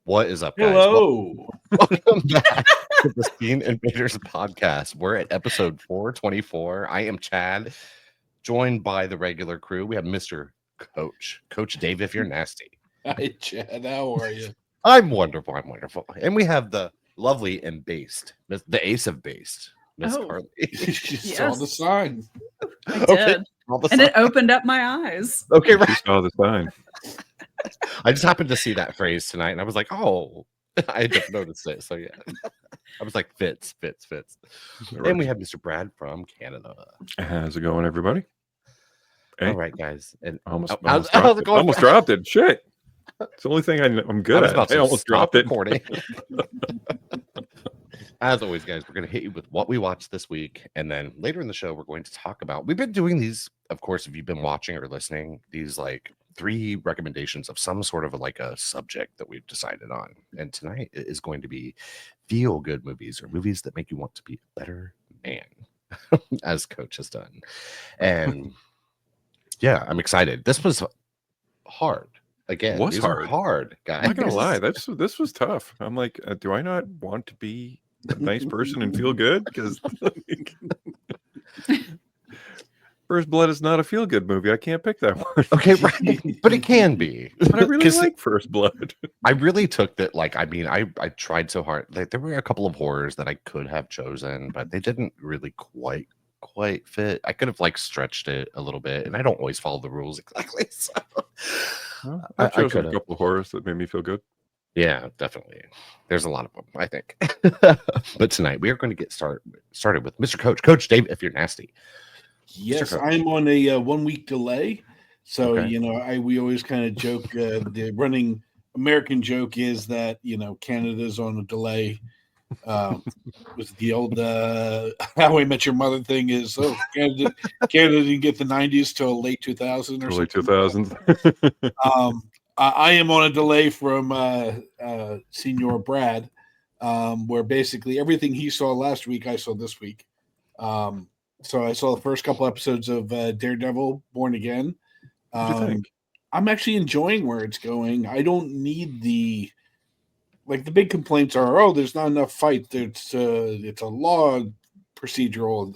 What is up, guys? Hello. Welcome back to the Scene Invaders podcast. We're at episode 424. I am Chad, joined by the regular crew. We have Mr. Coach Dave, if you're nasty. Hi, Chad. How are you? I'm wonderful. And we have the lovely and based, the ace of based, Miss Oh. Carly. You saw the sign. I did. Okay, all the And it sign. opened up my eyes. Okay, You right. saw the sign. I just happened to see that phrase tonight, and I was like, oh, I just noticed it. So yeah, I was like, fits. And we have Mr. Brad from Canada. How's it going, everybody? Hey, All right, guys. And almost how's dropped it it. going? Almost dropped it. Shit. It's the only thing I'm good was at. about I to almost stop dropped it. recording. As always, guys, we're going to hit you with what we watched this week. And then later in the show, we're going to talk about, we've been doing these, of course, if you've been watching or listening, these like 3 recommendations of some sort of a subject that we've decided on. And tonight is going to be feel good movies or movies that make you want to be a better man, as Coach has done. And yeah, I'm excited. This was hard. Again, Was these hard. are hard, guys. I'm not gonna lie, this was tough. I'm like, do I not want to be a nice person and feel good? Because First Blood is not a feel good movie. I can't pick that one. Okay, right. But it can be. But I really 'Cause like First Blood. I really took that. Like, I mean, I tried so hard. Like, there were a couple of horrors that I could have chosen, but they didn't really quite fit. I could have like stretched it a little bit, and I don't always follow the rules exactly. So Well, I I've chosen could've. a couple of horrors that made me feel good. yeah, definitely. There's a lot of them, I think. But tonight we are going to get started with Mr. Coach Dave, if you're nasty. Yes, Coach. I'm on a 1-week delay. So, Okay. we always kind of joke. The running American joke is that, Canada's on a delay. With the old How I Met Your Mother thing is, Canada didn't get the 90s till late 2000 or Early something. 2000s. I am on a delay from Senior Brad, where basically everything he saw last week, I saw this week. So I saw the first couple episodes of Daredevil Born Again. What'd you think? I'm actually enjoying where it's going. I don't need the big complaints are, there's not enough fight. It's a law procedural.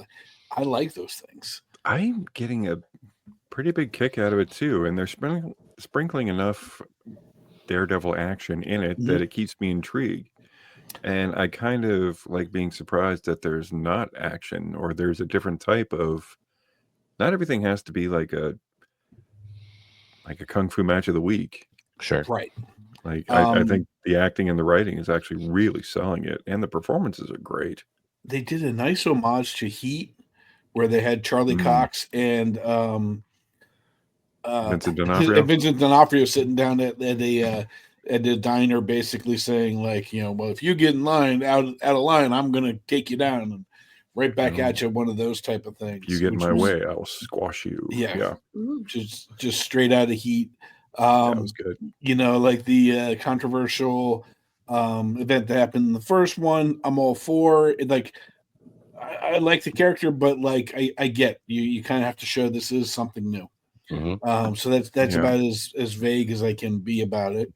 I like those things. I'm getting a pretty big kick out of it too, and they're sprinkling enough Daredevil action in it that it keeps me intrigued. And I kind of like being surprised that there's not action or there's a different type of. Not everything has to be like a kung fu match of the week. Sure. Right. Like I think the acting and the writing is actually really selling it, and the performances are great. They did a nice homage to Heat, where they had Charlie Cox and Vincent D'Onofrio. Vincent D'Onofrio sitting down at the diner, basically saying like, well, if you get in line out of line, I'm gonna take you down and right back at you. One of those type of things. If you get in my way, I'll squash you. Yeah. Just straight out of Heat. That was good. Like the controversial event that happened in the first one, I'm all for it. Like, I like the character, but like I get you kind of have to show this is something new. Mhm. So that's about as vague as I can be about it.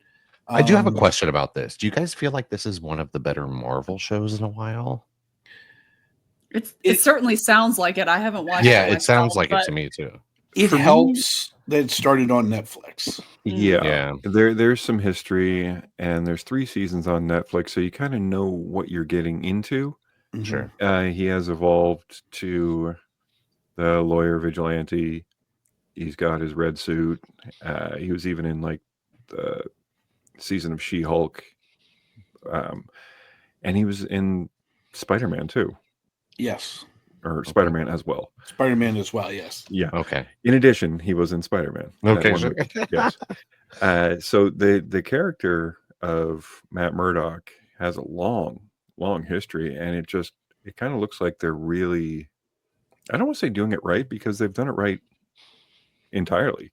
I do have a question about this. Do you guys feel like this is one of the better Marvel shows in a while? It certainly sounds like it. I haven't watched Yeah, it it sounds myself, like it but to me too. It For me- helps that it started on Netflix. Yeah. There's some history, and there's 3 seasons on Netflix, so you kind of know what you're getting into. Sure. He has evolved to the lawyer vigilante. He's got his red suit. He was even in like the season of She-Hulk, and he was in Spider-Man too. Yes. Or Spider-Man as well. Spider-Man as well, yes. Yeah. Okay. In addition, he was in Spider-Man. Okay. Sure. Yes. So the character of Matt Murdock has a long history, and it kind of looks like they're really, I don't want to say doing it right, because they've done it right entirely.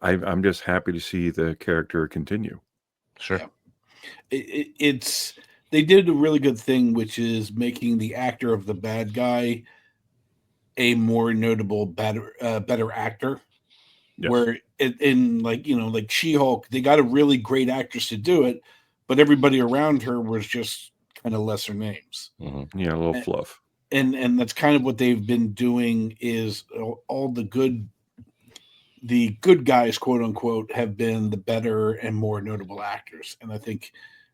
I'm just happy to see the character continue. Sure. Yeah. They did a really good thing, which is making the actor of the bad guy a more notable, better actor. Yes. Where in like She-Hulk, they got a really great actress to do it, but everybody around her was just kind of lesser names. Mhm. Yeah, a little fluff. And that's kind of what they've been doing is all the good guys, quote unquote, have been the better and more notable actors. And I think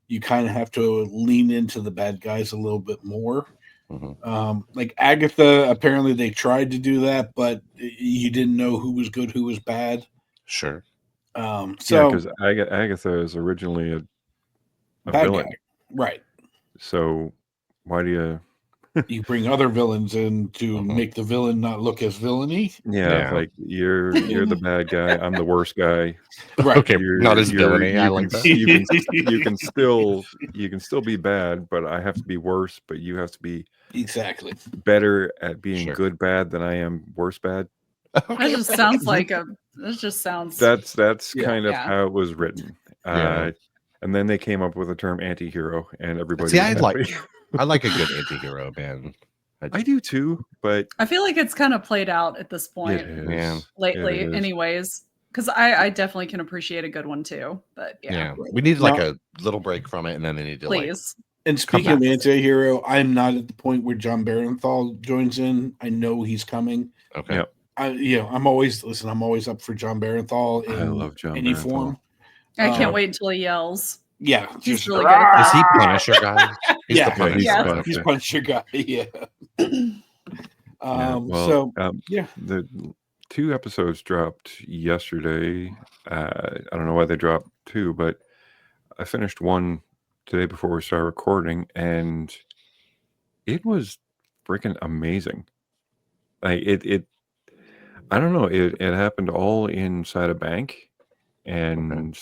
you kind of have to lean into the bad guys a little bit more. Mhm. Like Agatha, apparently they tried to do that, but you didn't know who was good, who was bad. Sure. Yeah, So because Agatha is originally a bad villain. guy, right? So why do you? You bring other villains in to Mhm. make the villain not look as villainy, Yeah, Yeah. like you're the bad guy. I'm the worst guy. right? Okay, not as villainy. I You like can that. you can still be bad, but I have to be worse. But you have to be Exactly. better at being Sure. good bad than I am worse bad. That Okay, just right. sounds like a. That just sounds. That's Yeah. kind of Yeah. how it was written. Yeah. And then they came up with the term anti-hero, and everybody See, was happy. I like a good anti-hero, man. I do too, but I feel like it's kind of played out at this it point is. Yeah. lately, It is. anyways. Because I definitely can appreciate a good one too. But yeah, We need like Now- a little break from it, and then they need to like. please. And speaking of Yes. anti-hero, I'm not at the point where John Barenthal joins in. I know he's coming. Okay. Yep. I'm always up for John Barenthal in I love John any Barenthal. form. I can't Uh, wait until he yells. Yeah, He's just really good at Is that. he Punisher guy? He's Yeah. the Punisher. he's Yeah. Punisher. He's Punisher guy. Yeah. Yeah, well, So the 2 episodes dropped yesterday. I don't know why they dropped 2, but I finished one today before we started recording, and it was freaking amazing. Like it I don't know. It happened all inside a bank, and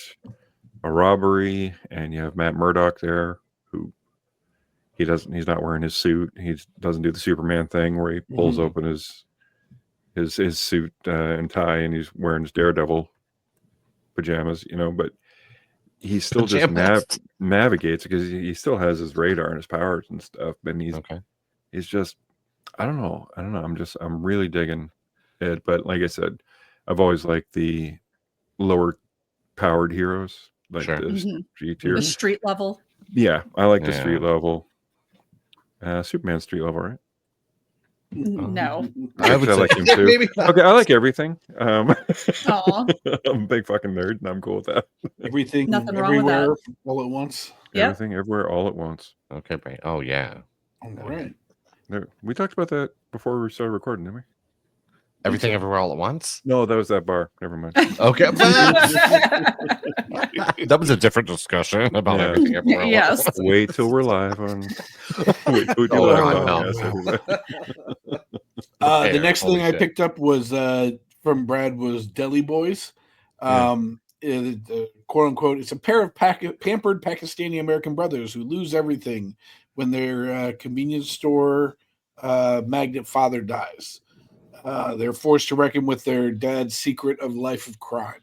a robbery, and you have Matt Murdock there, who he's not wearing his suit. He doesn't do the Superman thing where he pulls Mhm. open his suit and tie, and he's wearing his Daredevil pajamas, but he still just Pajamas. navigates because he still has his radar and his powers and stuff. And Okay. he's just, I don't know. I'm really digging it. But like I said, I've always liked the lower powered heroes, like Sure. the Mhm. G tier. The street level. Yeah, I like the Yeah. street level. Superman street level, right? No. I would I say like him too. maybe not. Okay, I like everything. Aw. I'm a big fucking nerd, and I'm cool with that. everything, Nothing wrong with that. everywhere, all at once. Yep. Everything, everywhere, all at once. Okay, right. Oh yeah. All right. We talked about that before we started recording, didn't we? Everything everywhere all at once. No, that was that bar. Never mind. Okay. That was a different discussion about Yeah. everything everywhere. all at Yes. once. Wait till we're live on. Wait till we do Oh, live God, podcast, no. everybody. The Fair. next Holy thing I shit. picked up was from Brad was Deli Boys. Quote unquote, it's a pair of pampered Pakistani American brothers who lose everything when their convenience store magnate father dies. They're forced to reckon with their dad's secret of life of crime.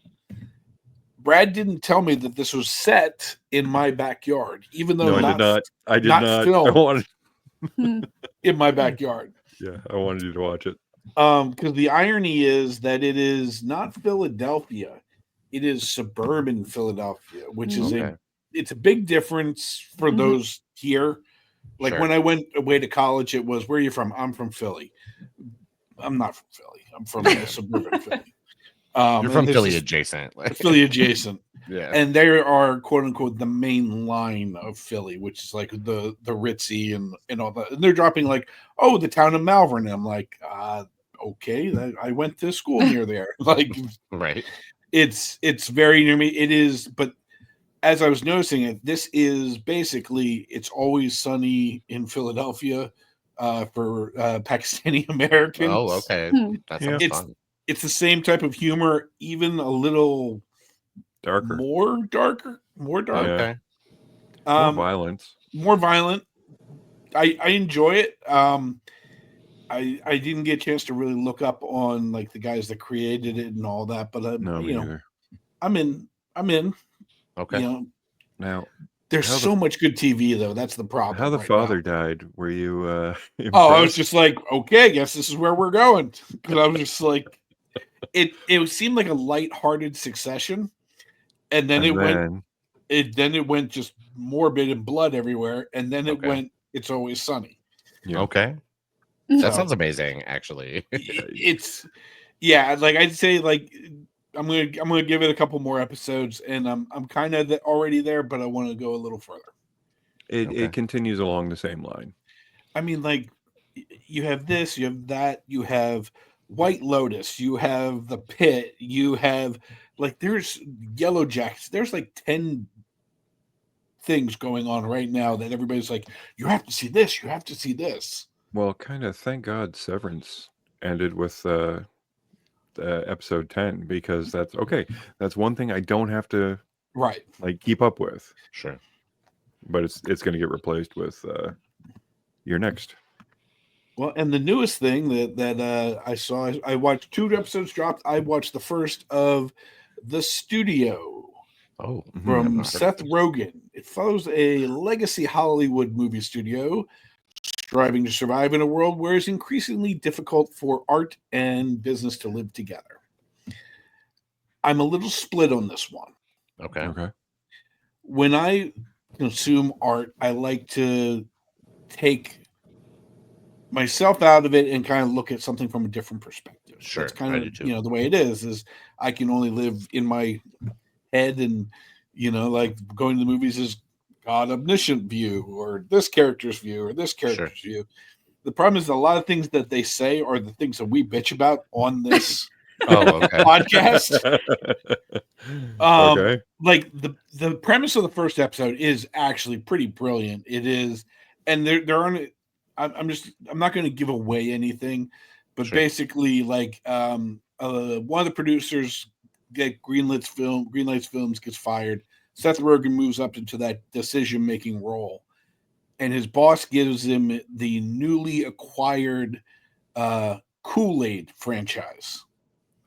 Brad didn't tell me that this was set in my backyard, even though No, I did not. I did not not. filmed. I wanted. in my backyard. Yeah, I wanted you to watch it. Because the irony is that it is not Philadelphia, it is suburban Philadelphia, which is Okay. it's a big difference for Mhm. those here. Like Sure. when I went away to college, it was, where are you from? I'm from Philly. I'm not from Philly. I'm from suburban Philly. You're from and this Philly is adjacent. Like, Philly adjacent. yeah. And they are quote unquote the main line of Philly, which is like the ritzy and all that. And they're dropping like, oh, the town of Malvern. And I'm like, okay, I went to school near there. Like, Right. it's very near me. It is, but as I was noticing it, this is basically It's Always Sunny in Philadelphia for Pakistani Americans. Oh, okay. Hmm. That Yeah. sounds It's fun. It's the same type of humor, even a little Darker. more darker, more dark, Yeah. Okay. More violence. more violent. I enjoy it. I didn't get a chance to really look up on like the guys that created it and all that, but No, me neither. I'm in. Okay. You know, Now, there's How the- so much good TV though. That's the problem. how the right father now. died? Were you? Oh, I was impressed? just like, okay, I guess this is where we're going. Because I was just like, it seemed like a lighthearted Succession, and then And it went then then it went just morbid and blood everywhere, and then it Okay. went It's Always Sunny. Yeah. Okay. So- That sounds amazing, actually. It's like I'd say like I'm gonna give it a couple more episodes, and I'm kind of already there, but I want to go a little further. It Okay. continues along the same line. I mean, like you have this, you have that, you have White Lotus, you have The Pit, you have like there's Yellow Jackets. There's like 10 things going on right now that everybody's like, you have to see this, you have to see this. Well, kind of thank God Severance ended with episode 10, because that's okay. That's one thing I don't have to Right. like keep up with, Sure. but it's going to get replaced with your next. Well, and the newest thing that I saw, I watched 2 episodes dropped. I watched the first of The Studio Oh, Mhm. I've from not heard of Seth this. Rogen. It follows a legacy Hollywood movie studio striving to survive in a world where it's increasingly difficult for art and business to live together. I'm a little split on this one. Okay. Okay. When I consume art, I like to take myself out of it and kind of look at something from a different perspective. Sure, That's kind I of do too. the way it is I can only live in my head, and like going to the movies is God omniscient view, or this character's view, or this character's view. The problem is a lot of things that they say are the things that we bitch about on this Oh, okay. podcast. Okay. Like the premise of the first episode is actually pretty brilliant. It is, and there aren't. I'm not going to give away anything, but Sure. basically, like one of the producers get Greenlight's Films gets fired. Seth Rogen moves up into that decision-making role, and his boss gives him the newly acquired Kool-Aid franchise.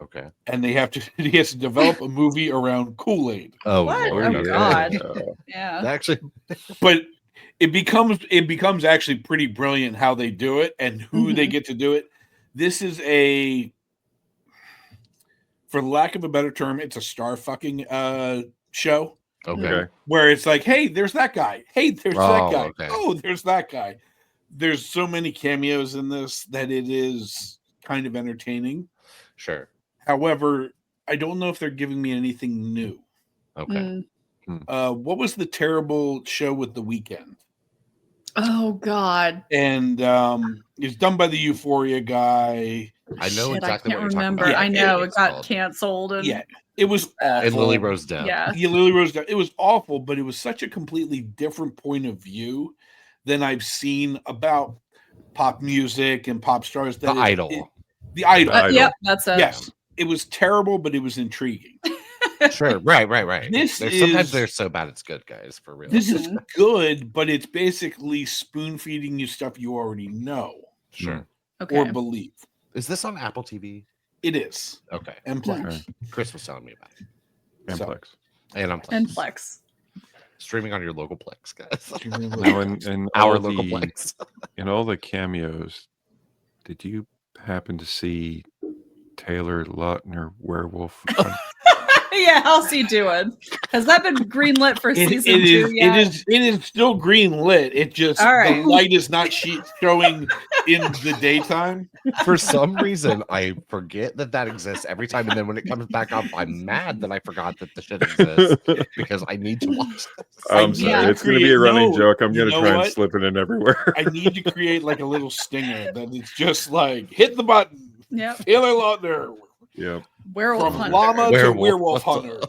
Okay. And he has to develop a movie around Kool-Aid. Oh, What? Lord, Oh, okay. God. Yeah. Yeah. Actually, But it becomes actually pretty brilliant how they do it and who they get to do it. This is for lack of a better term, it's a star fucking show okay. Okay. where it's like, hey, there's that guy. Hey, there's that Oh, guy. okay. Oh, there's that guy. There's so many cameos in this that it is kind of entertaining. Sure. However, I don't know if they're giving me anything new. Okay. Mm. What was the terrible show with The Weeknd? Oh God. And it's done by the Euphoria guy. I know Shit, exactly I what can't you're talking remember. about. Yeah, I know It's it got called- canceled. And Yeah, it was awful. And Lily Rose Depp. Yeah. Yeah, Lily Rose Depp. It was awful, but it was such a completely different point of view than I've seen about pop music and pop stars. The Idol. The Idol. Idol. Yep, that's it. Yes, it was terrible, but it was intriguing. Sure. Right. This Sometimes is- they're so bad it's good, guys. For real. This is Mhm. good, but it's basically spoon feeding you stuff you already know Sure. Okay. or believe. Is this on Apple TV? It is. Okay. And Plex. Okay. Chris was telling me about it. Amplex. And I'm And Flex. streaming on your local Plex, guys. Now, in Our all local the, Plex. in all the cameos, did you happen to see Taylor Lautner werewolf? Yeah, how's he doing? Has that been greenlit for season 2 yet? it is still green lit. It just All right. the light is not showing in the daytime. For some reason, I forget that exists every time, and then when it comes back up, I'm mad that I forgot that the shit exists because I need to watch this. I'm need sorry. to It's going to be a create- running no, joke. I'm you going to know try and what? slip it in everywhere. I need to create like a little stinger that it's just like hit the button. Yep. Taylor Lautner Yeah. Werewolf from Hunter. llama to Werewolf. werewolf hunter.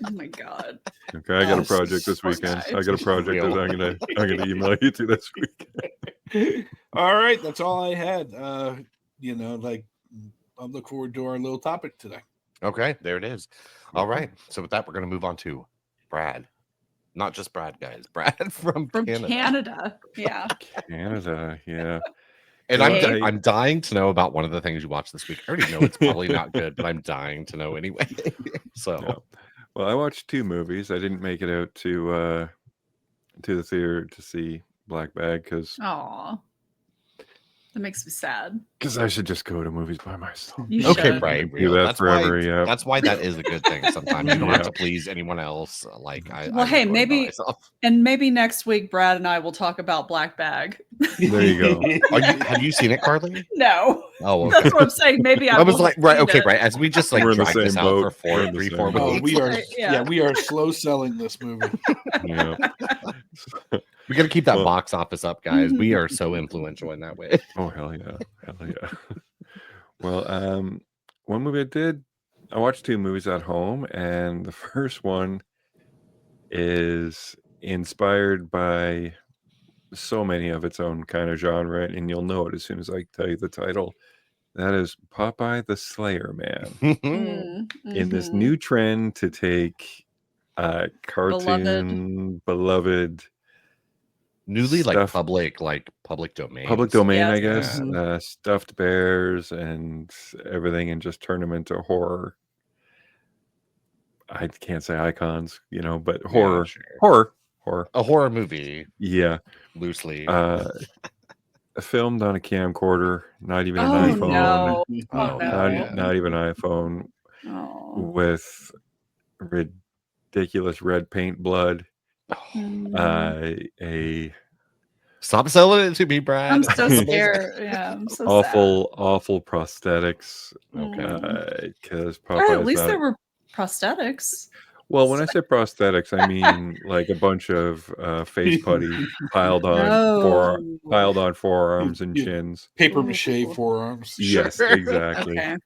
Oh my God. Okay. I got a Yes. project this Poor weekend. guy. I got a project that I'm gonna email you to this week. All right, that's all I had. Like I look forward to our little topic today. Okay, there it is. All right. So with that, we're going to move on to Brad. Not just Brad, guys. Brad from From Canada. Canada. Yeah. Canada. Yeah. And Hey. I'm dying to know about one of the things you watched this week. I already know it's probably not good, but I'm dying to know anyway. So Yeah. Well, I watched 2 movies. I didn't make it out to the theater to see Black Bag because Aw. That makes me sad. Because I should just go to movies by myself. You Okay, should. right. Do Real. that That's forever, why. yeah. That's why that is a good thing. Sometimes you don't have Yeah. to please anyone else. Like I. Well, I hey, like going by maybe- myself. And maybe next week, Brad and I will talk about Black Bag. There you go. Have you seen it, Carly? No, Oh, okay. that's what I'm saying. Maybe I, I was will like, have right, seen okay, it. right. As we just like We're in the drag this same out boat. for We're in the 3, same 4 boat. Oh, weeks. we are. Right, Yeah, we are slow selling this movie. Yeah. We got to keep that Well- box office up, guys. We Mhm. are so influential in that way. Oh hell yeah, hell yeah. Well, one movie I watched 2 movies at home, and the first one is inspired by so many of its own kind of genre, and you'll know it as soon as I tell you the title. That is Popeye the Slayer Man. In this Mhm. new trend to take cartoon beloved Newly like Stuff- public domain. public domain, I Yes. guess, stuffed bears and everything, and just turn them into horror. I can't say icons, but horror, horror. A horror movie, Yeah, loosely. filmed on a camcorder, not even an Oh iPhone, no! Oh, no. not even iPhone, Oh. with ridiculous red paint blood, a Stop selling it to me, Brad. I'm so Amazing. scared. Yeah, I'm so awful prosthetics. Okay. Because sad. Or at least there were prosthetics. Well, when I say prosthetics, I mean like a bunch of face putty piled on forearms and Yeah. chins. Paper mache forearms. Yes, Sure. exactly. Okay.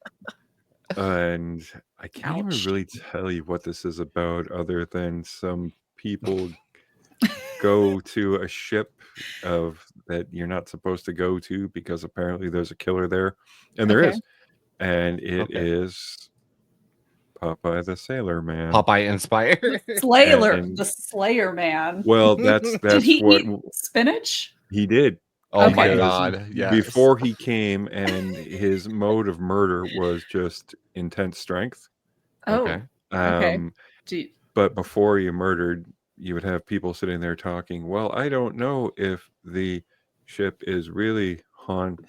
And I can't even Ouch. really tell you what this is about, other than some people go to a ship that you're not supposed to go to because apparently there's a killer there, and there Okay. is, and it Okay. is Popeye the Sailor Man. Popeye inspired. Slayer, And- the Slayer Man. Well, that's Did he what eat spinach? he did. Oh my Okay. god. Yes. Before he came, and his mode of murder was just intense strength. Oh, Okay. Okay. Do you- But before you murdered, you would have people sitting there talking, well, I don't know if the ship is really haunted.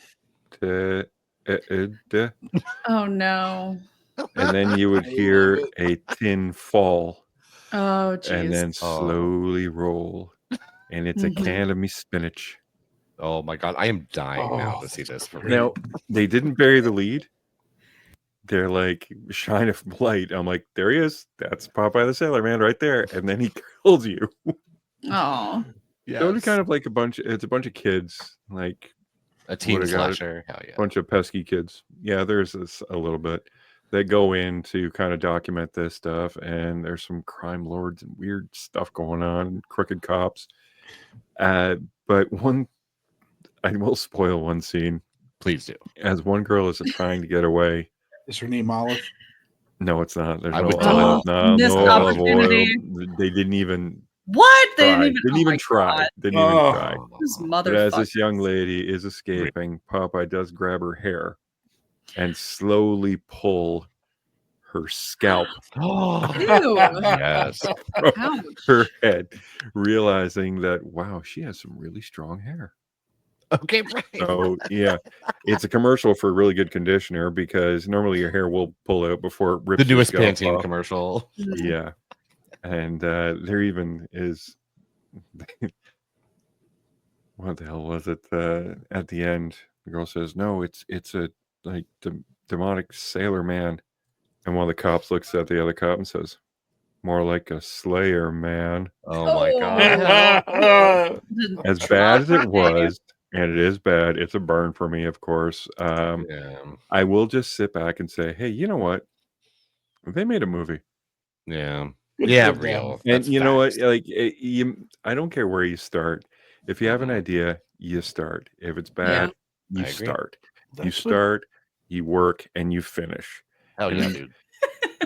And oh no! then you would I hear love a tin fall Oh geez. and then Oh. slowly roll. And it's a Mhm. can of me spinach. Oh my god. I am dying now Oh, to see this for Now, they didn't bury the lead. They're like, shine a light. I'm like, there he is. That's Popeye the Sailor Man right there. And then he kills you. Oh, Yeah. So it's kind of like it's a bunch of kids, like A teen would've got it. slasher. Hell yeah. a bunch of pesky kids. Yeah, there's this a little bit. They go in to kind of document this stuff, and there's some crime lords and weird stuff going on, crooked cops. But I will spoil one scene. Please do. As one girl is trying to get away. Is her name Olive? No, it's not. There's I no would olive, totally- Missed no olive oil. opportunity. They didn't even what? They try. didn't even, oh my try. God. Didn't even Oh. try. This But as this motherfucker. young lady is escaping, Popeye does grab her hair and slowly pull her scalp Oh Ew. yes. from Ouch. her head, realizing that, wow, she has some really strong hair. Okay, right. So, yeah, it's a commercial for really good conditioner, because normally your hair will pull out before it rips The your newest scalp Pantene off. commercial. Yeah. And there even is what the hell was it? At the end, the girl says, no, it's a like demonic sailor man. And one of the cops looks at the other cop and says, more like a slayer man. Oh my Oh. god. Didn't As bad as try. it was, and it is bad, it's a burn for me, of course. Yeah. I will just sit back and say, hey, you know what? They made a movie. Yeah. Good Yeah, for them. real. And That's you know what? facts. Like, I don't care where you start. If you have an Mhm. idea, you start. If it's bad, you I agree. start. You That's what- start, you work, and you finish. Hell yeah, and- dude.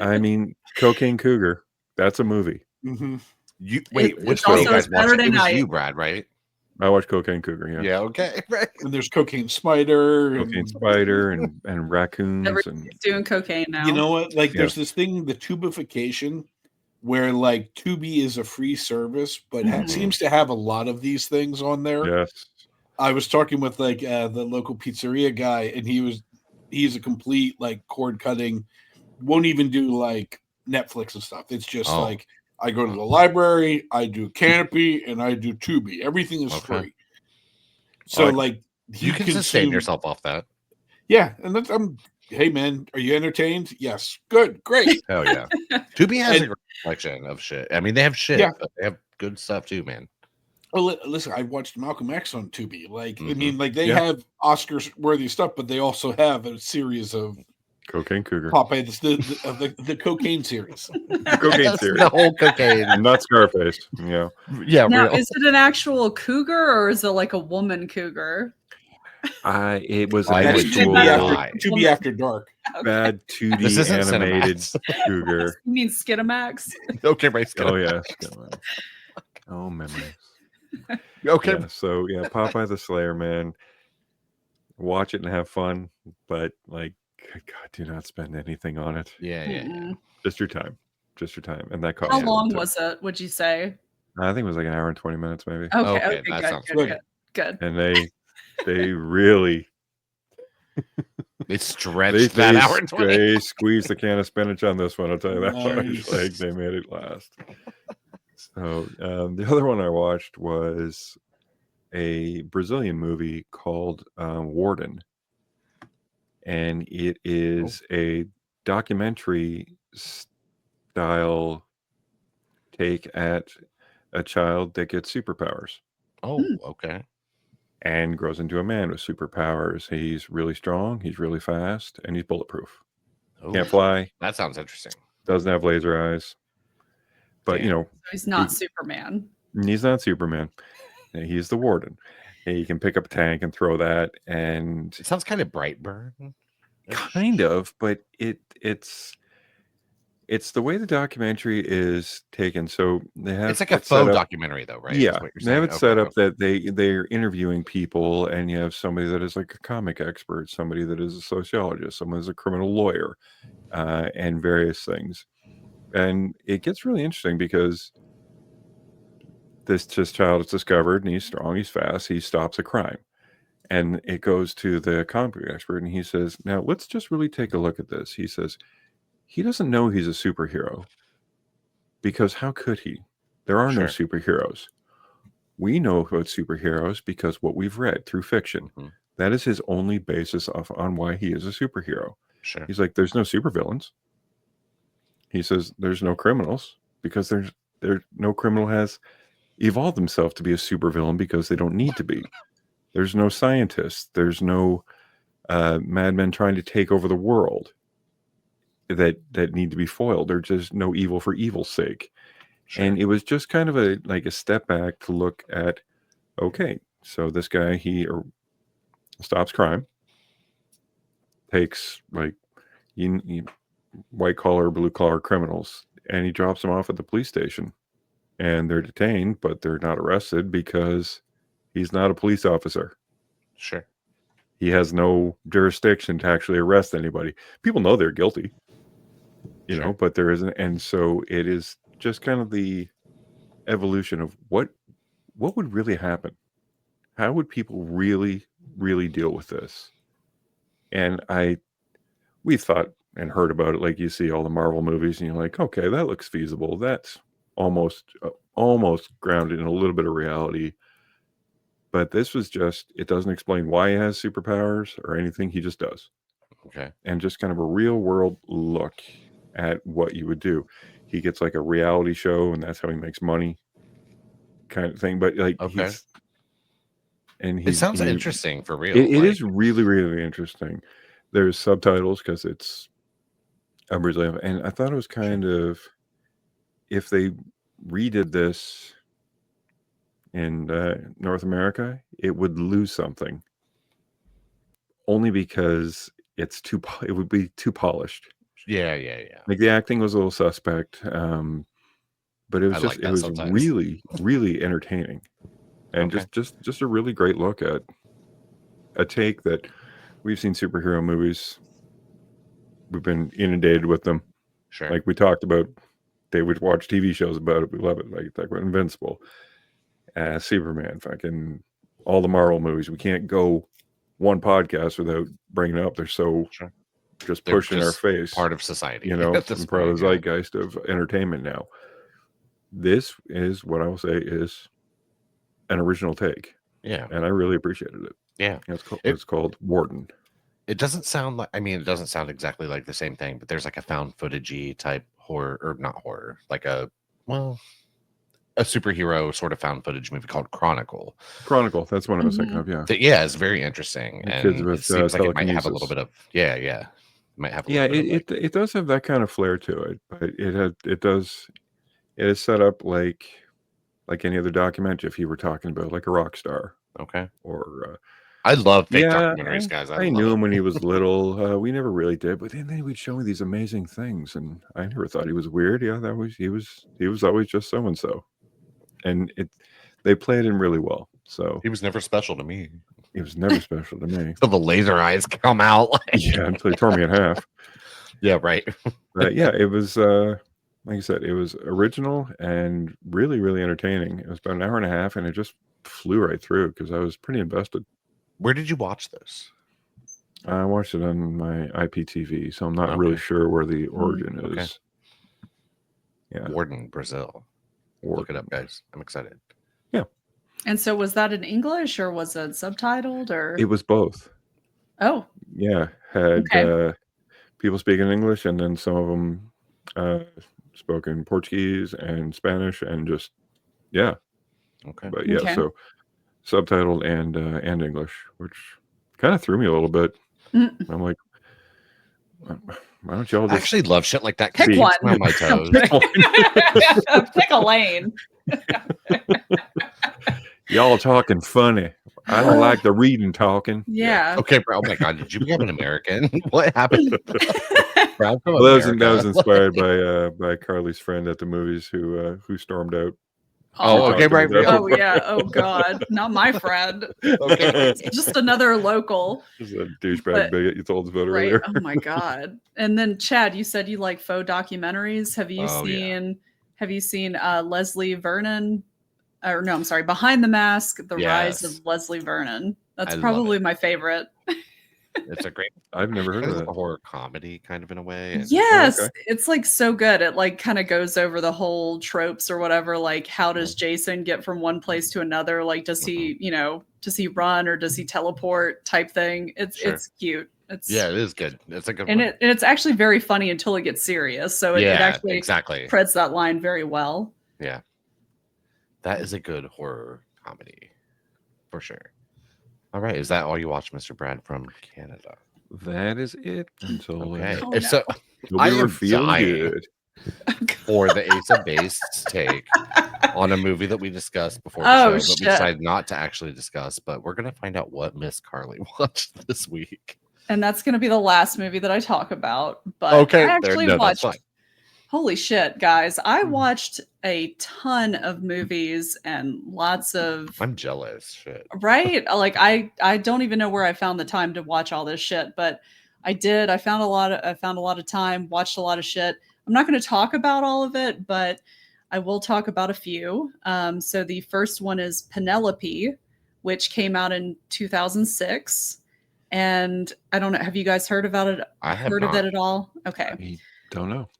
I mean, Cocaine Cougar, that's a movie. Mhm. You wait, It's which one also you guys watched? Saturday It was night. you, Brad, right? I watched Cocaine Cougar, yeah. Yeah, okay. Right. And there's Cocaine Spider. Cocaine And, Spider and raccoons. And Everybody's doing cocaine now. you know what? Like, Yeah. there's this thing, the tubification, where Tubi is a free service, but Mhm. seems to have a lot of these things on there. yes. I was talking with like the local pizzeria guy, and he's a complete like cord cutting, won't even do like Netflix and stuff. It's just Oh. like I go to the library, I do Canopy, and I do Tubi. Everything is Okay. free. So Like, like he You can sustain consumed- yourself off that. Yeah, and that's hey man, are you entertained? Yes, good, great. Hell yeah. Tubi has a And- great collection of shit. I mean, they have shit, Yeah. but they have good stuff too, man. Oh, listen, I watched Malcolm X on Tubi. Like, I Mhm. mean, like they Yeah. have Oscar-worthy stuff, but they also have a series of Cocaine Cougar. Popeye, the cocaine series. Cocaine Yes, series. the whole cocaine. Not Scarface. Yeah. Yeah, Now, real. is it an actual cougar or is it like a woman cougar? It was I an That's would Tubi lie. after Tubi After Dark. bad 2D This isn't animated Cinemax. cougar. You mean Skinamax? Okay, right. Oh yeah. Oh memories. Okay. Yeah, so yeah, Popeye the Slayer, man. Watch it and have fun, but like, God, do not spend anything on it. Yeah, yeah, yeah. Mm-mm. Just your time. Just your time. And that costs How you long time. was it, would you say? I think it was like an hour and 20 minutes maybe. Okay, Okay, okay, that good, sounds good, good. And they really They stretched that hour and 20. they squeezed the can of spinach on this one, I'll tell you that much. Nice. Like they made it last. So the other one I watched was a Brazilian movie called Warden. And it is a documentary style take at a child that gets superpowers Oh, okay. and grows into a man with superpowers. He's really strong, he's really fast, and he's bulletproof. Oh, Can't fly, that sounds interesting. doesn't have laser eyes. But, Damn. you know, So he's not Superman. he's not Superman. He's the warden. He can pick up a tank and throw that, and It sounds kind of Brightburn. kind of, but it's the way the documentary is taken. So they have It's like a it set faux up- documentary, though, right? Is Yeah, what you're they have saying? it set Okay, up that they're interviewing people, and you have somebody that is like a comic expert, somebody that is a sociologist, someone who's a criminal lawyer, and various things. And it gets really interesting because this child is discovered, and he's strong, he's fast, he stops a crime. And it goes to the comic expert, and he says, now let's just really take a look at this. He says, he doesn't know he's a superhero because how could he? There are no Sure. superheroes. We know about superheroes because what we've read through fiction. Mhm. That is his only basis on why he is a superhero. Sure. He's like, there's no supervillains. He says there's no criminals because there's no criminal has evolved themselves to be a supervillain because they don't need to be. There's no scientists. There's no madmen trying to take over the world that need to be foiled. There's just no evil for evil's sake. Sure. And it was just kind of a step back to look at, okay, so this guy, he stops crime, takes like white collar, blue collar criminals, and he drops them off at the police station, and they're detained, but they're not arrested because he's not a police officer. Sure. He has no jurisdiction to actually arrest anybody. People know they're guilty, you know, but there isn't. And so it is just kind of the evolution of what would really happen. How would people really, really deal with this? And we thought and heard about it, like you see all the Marvel movies, and you're like, okay, that looks feasible. That's almost grounded in a little bit of reality. But this was just, it doesn't explain why he has superpowers or anything. He just does. Okay. And just kind of a real world look at what you would do. He gets like a reality show, and that's how he makes money, kind of thing. But like, Okay. it sounds interesting for real. It like- is really, really interesting. There's subtitles because it's a Brazilian, and I thought it was kind of, if they redid this in North America, it would lose something. Only because it would be too polished. Yeah. Like the acting was a little suspect, but it was I just like that it was sometimes. really, really entertaining, and Okay. just a really great look at a take that we've seen superhero movies. We've been inundated with them. Sure. Like we talked about, they would watch TV shows about it. We love it. Like Invincible, Superman, fucking all the Marvel movies. We can't go one podcast without bringing it up. They're so Sure. just They're pushing our just face, part of society. you know, at this and part of the point, zeitgeist of entertainment now. This is what I will say is an original take, yeah. and I really appreciated it. Yeah. It's called Warden. It doesn't sound like, I mean, it doesn't sound exactly like the same thing, but there's like a found footagey type horror, or not horror, like a superhero sort of found footage movie called Chronicle. That's what I was thinking of. Yeah, Yeah, it's very interesting, The and kids it with, seems like it might have a little telekinesis. bit of it might have a yeah. little bit of, It does have that kind of flair to it, but it is set up like any other documentary. If you were talking about like a rock star, okay. or I love fake yeah, documentaries, guys. I love knew it. him when he was little. We never really did, but then he would show me these amazing things, and I never thought he was weird. Yeah, he was always just so and so, and they played him really well. So He was never special to me. he was never special to me. So the laser eyes come out. Yeah, until he tore me in half. Yeah, right. But yeah, it was like I said, it was original and really, really entertaining. It was about an hour and a half, and it just flew right through because I was pretty invested. Where did you watch this? I watched it on my IPTV, so I'm not really sure where the origin okay. is. Yeah, Warden, Brazil. Look it up, guys. I'm excited. Yeah. And so was that in English or was it subtitled or? It was both. Oh. Yeah, had people speaking English, and then some of them spoke in Portuguese and Spanish, and just Okay. But yeah, so subtitled and English, which kind of threw me a little bit. I'm like, why don't y'all I just actually love shit like that. Pick one. On my toes. Pick a lane. y'all talking funny? I don't like the reading talking. Yeah. Okay, bro. Oh my god, did you become an American? What happened? Bro, Well, that was inspired by Carly's friend at the movies who stormed out. Oh, okay, right. Oh yeah. Oh god, not my friend. Okay. Just another local. Just a douchebag bigot you told us about Right. earlier. Oh my god. And then Chad, you said you like faux documentaries. Have you seen Leslie Vernon? Or no, I'm sorry, Behind the Mask, The Rise of Leslie Vernon. That's probably my favorite. It's a great. I've never heard of that. A horror comedy, kind of in a way. And Yes, it's like so good. It like kind of goes over the whole tropes or whatever. Like, how does Jason get from one place to another? Like, does he, does he run or does he teleport? Type thing. It's cute. It is good. It's a good and one. it's actually very funny until it gets serious. So it actually exactly treads that line very well. Yeah, that is a good horror comedy for sure. All right, is that all you watch, Mr. Brad from Canada? That is it. Until so I am feeling good for the Ace of Base take on a movie that we discussed before the show, but we decided not to actually discuss. But we're gonna find out what Miss Carly watched this week, and that's gonna be the last movie that I talk about. But okay, I actually watched. Holy shit, guys. I watched a ton of movies and lots of I'm jealous shit. Right? Like I don't even know where I found the time to watch all this shit, but I did. I found a lot of time, watched a lot of shit. I'm not going to talk about all of it, but I will talk about a few. So the first one is Penelope, which came out in 2006. And I don't know, have you guys heard about it? I have heard of it at all? Okay. I don't know.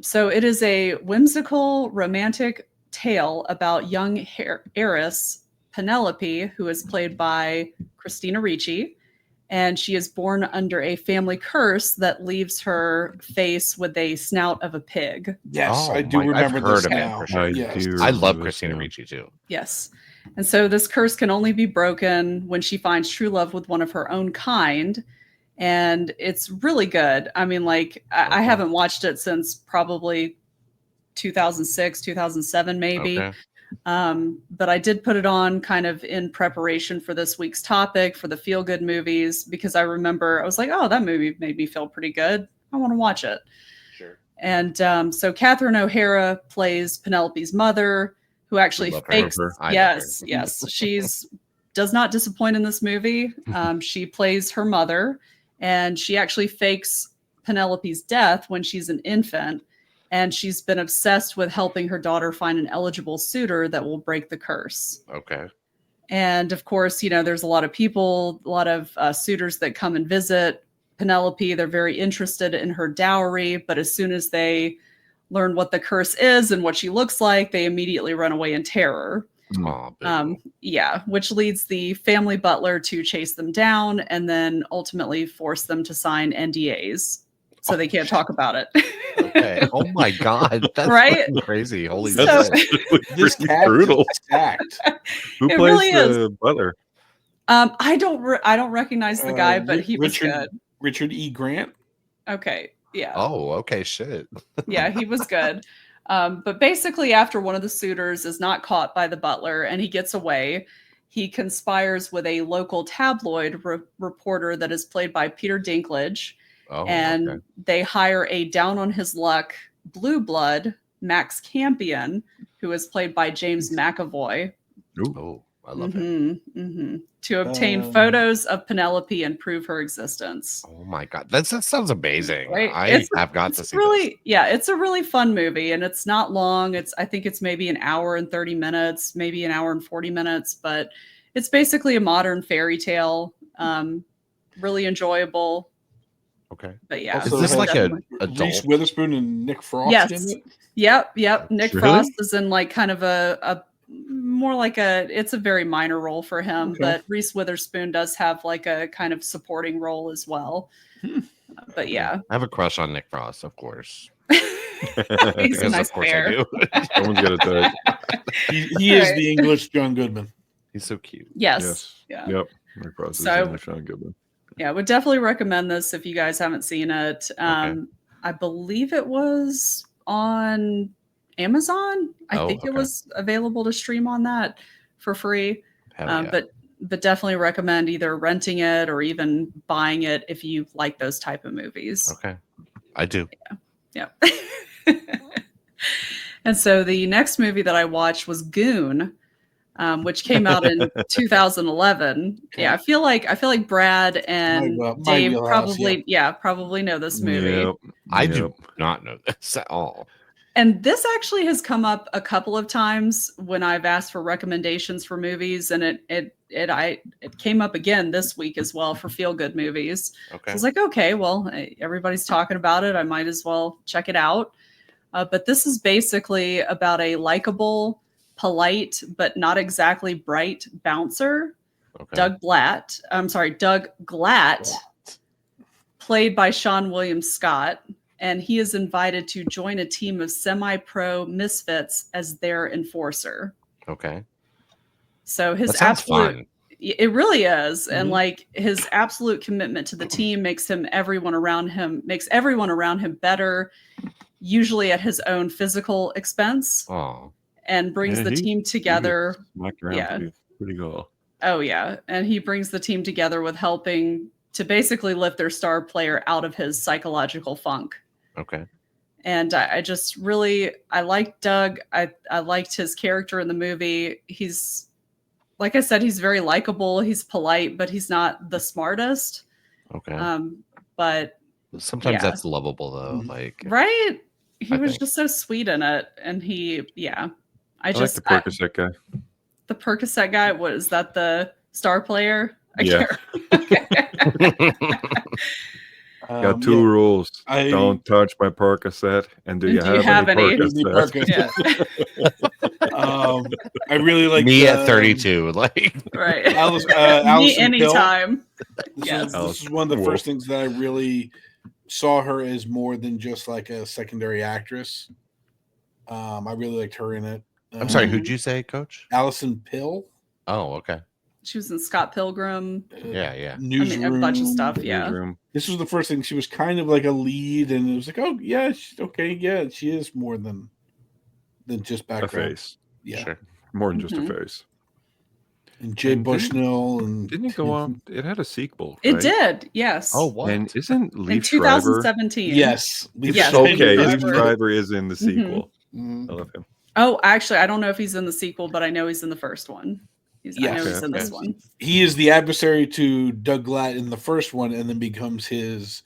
So it is a whimsical romantic tale about young heiress Penelope, who is played by Christina Ricci, and she is born under a family curse that leaves her face with a snout of a pig. Yes, I do remember this now. I love Christina Ricci too. Yes. And so this curse can only be broken when she finds true love with one of her own kind. And it's really good. I mean, like, I haven't watched it since probably 2006, 2007, maybe. Okay. But I did put it on kind of in preparation for this week's topic for the feel good movies, because I remember I was like, oh, that movie made me feel pretty good. I want to watch it. Sure. And so Catherine O'Hara plays Penelope's mother, who actually fakes. Yes. She's does not disappoint in this movie. She plays her mother. And she actually fakes Penelope's death when she's an infant. And she's been obsessed with helping her daughter find an eligible suitor that will break the curse. Okay. And of course, there's a lot of people, a lot of suitors that come and visit Penelope. They're very interested in her dowry, but as soon as they learn what the curse is and what she looks like, they immediately run away in terror. Aw, boo. Which leads the family butler to chase them down and then ultimately force them to sign NDAs so they can't talk about it. Okay. Oh my God, that's Right? fucking crazy. Holy So- shit. This Pretty cast brutal. is stacked. Who It plays really is. the butler? I don't recognize the guy, but he was Richard good. Richard E. Grant. Okay, yeah. Oh, okay, shit. Yeah, he was good. But basically, after one of the suitors is not caught by the butler and he gets away, he conspires with a local tabloid reporter that is played by Peter Dinklage, Oh, and okay. they hire a down on his luck blue blood, Max Campion, who is played by James McAvoy, Ooh. Oh, I love it. to obtain Um, photos of Penelope and prove her existence. Oh my God, that sounds amazing. Right? I have got to It's see really, yeah, it's a really fun movie, and it's not long. I think it's maybe an hour and 30 minutes, maybe an hour and 40 minutes, but it's basically a modern fairy tale. Really enjoyable. this. Okay. But yeah, Also Is this has like a definitely. adult? Reese Witherspoon and Nick Frost Yes. in it. Yep. Nick Really? Frost is in like kind of a more like it's a very minor role for him, Okay. but Reese Witherspoon does have like a kind of supporting role as well. But yeah, I have a crush on Nick Frost, of course. he's a Because nice of course bear. I do. Someone's got to do it. He is Right. the English John Goodman. He's so cute. Yes. Yes. Yeah. Yep. Nick Frost is So- English on Goodman. Yeah, would definitely recommend this if you guys haven't seen it. I believe it was on Amazon. I Oh, think it okay. was available to stream on that for free. Hell yeah. But definitely recommend either renting it or even buying it if you like those type of movies. Okay. I do. Yeah. And so the next movie that I watched was Goon, which came out in 2011. Okay. Yeah, I feel like Brad and My Dave wheelhouse, probably know this movie. Yep. I Yep. do not know this at all. And this actually has come up a couple of times when I've asked for recommendations for movies, and it came up again this week as well for feel good movies. So Okay. I was like, okay, well, everybody's talking about it. I might as well check it out. But this is basically about a likable, polite, but not exactly bright bouncer, Okay. Doug Glatt, played by Sean William Scott. And he is invited to join a team of semi-pro misfits as their enforcer. Okay. So his That sounds absolute fun. it really is. And Mhm. like his absolute commitment to the team makes everyone around him better, usually at his own physical expense, Oh, and brings Yeah, the he- team together. Smacked around Yeah. pretty good. Oh yeah. And he brings the team together with helping to basically lift their star player out of his psychological funk. okay. And I just really I liked Doug. I liked his character in the movie. He's, like I said, he's very likable. He's polite, but he's not the smartest. Okay. But Sometimes yeah. that's lovable though. Mhm. Like, right, he I was think. just so sweet in it, and I I like just the Percocet guy. the Percocet guy. What is that? The star player? Yeah. Got two Yeah. rules. I- Don't touch my Percocet. And do And you do you have have any any? Disney Percocet? Percocet. I really like Me at 32. Like, Right. Alice, Me Allison Pill. anytime. This, Yes. this is one of the Cool. first things that I really saw her as more than just like a secondary actress. I really liked her in it. I'm sorry, Mhm. who'd you say, Coach? Allison Pill. Oh, okay. She was in Scott Pilgrim. Yeah. Newsroom. a bunch of stuff. Yeah. Newsroom. This was the first thing. She was kind of like a lead, and it was like, oh yeah, okay, yeah, she is more than just A background. face. Yeah, Sure. More than just Mhm. a face. and Jay And didn't- Bushnell, and Didn't it go on? It had a sequel. It right? did. Yes. Oh, what? And isn't in Leaf Schreiber? 2017. Yes, Yes, Okay, Leaf Leaf Schreiber. Schreiber is in the sequel. Mhm. I love him. Oh, actually, I don't know if he's in the sequel, but I know he's in the first one. I Yes. know he's in this Okay. one. He is the adversary to Doug Glatt in the first one, and then becomes his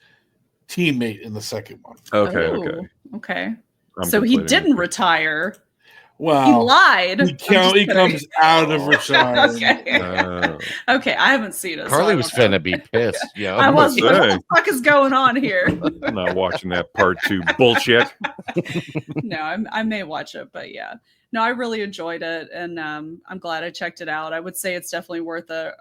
teammate in the second one. Okay, Oh, okay. Okay. I'm So he conflating didn't it. retire. He Wow. lied. I'm just He kidding. comes out of her side. Okay. Okay, I haven't seen it. so Carly I was don't know. finna be pissed. Yeah, I was gonna like, what say. the fuck is going on here? I'm not watching that part 2 bullshit. No, I may watch it, but yeah. No, I really enjoyed it, and I'm glad I checked it out. I would say it's definitely worth a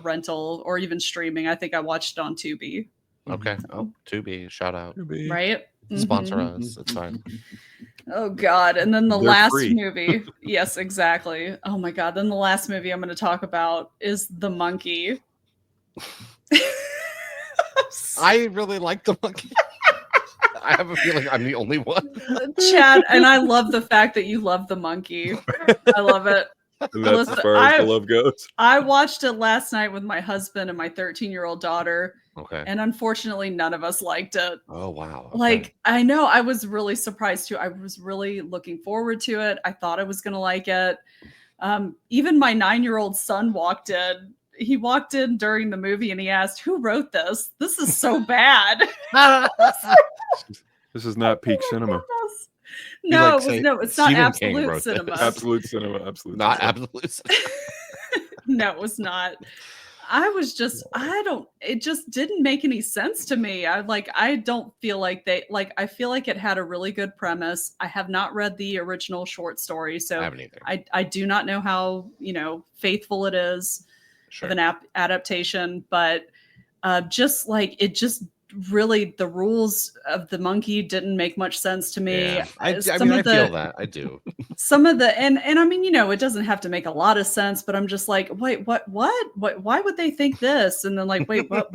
rental or even streaming. I think I watched it on Tubi. Okay. Oh, Tubi, shout out. Right? Sponsor Mhm. us. It's fine. Oh God. And then the They're last free. movie. Yes, exactly. Oh my God. Then the last movie I'm going to talk about is The Monkey. I really like the monkey. I have a feeling I'm the only one. Chad, and I love the fact that you love The Monkey. I love it. And that's Listen, as far as the love goes. I watched it last night with my husband and my 13-year-old daughter, Okay. and unfortunately none of us liked it. Oh wow. Okay. Like, I know, I was really surprised too. I was really looking forward to it. I thought I was going to like it. Even my 9-year-old son walked in. He walked in during the movie and he asked, "Who wrote this? This is so bad." This is not peak cinema. No, like, no, it's not Stephen King absolute wrote this. cinema. Absolute cinema. Absolute. Not cinema. absolute. No, it was not. I was just, it just didn't make any sense to me. I don't feel like I feel like it had a really good premise. I have not read the original short story, I so haven't either. I do not know how, faithful it is Sure. of an adaptation, but just like it just really, the rules of The Monkey didn't make much sense to me. Yeah. I Some mean, I of feel that. I do. some of the and I mean, it doesn't have to make a lot of sense, but I'm just like, wait, what why would they think this? And then like, wait, what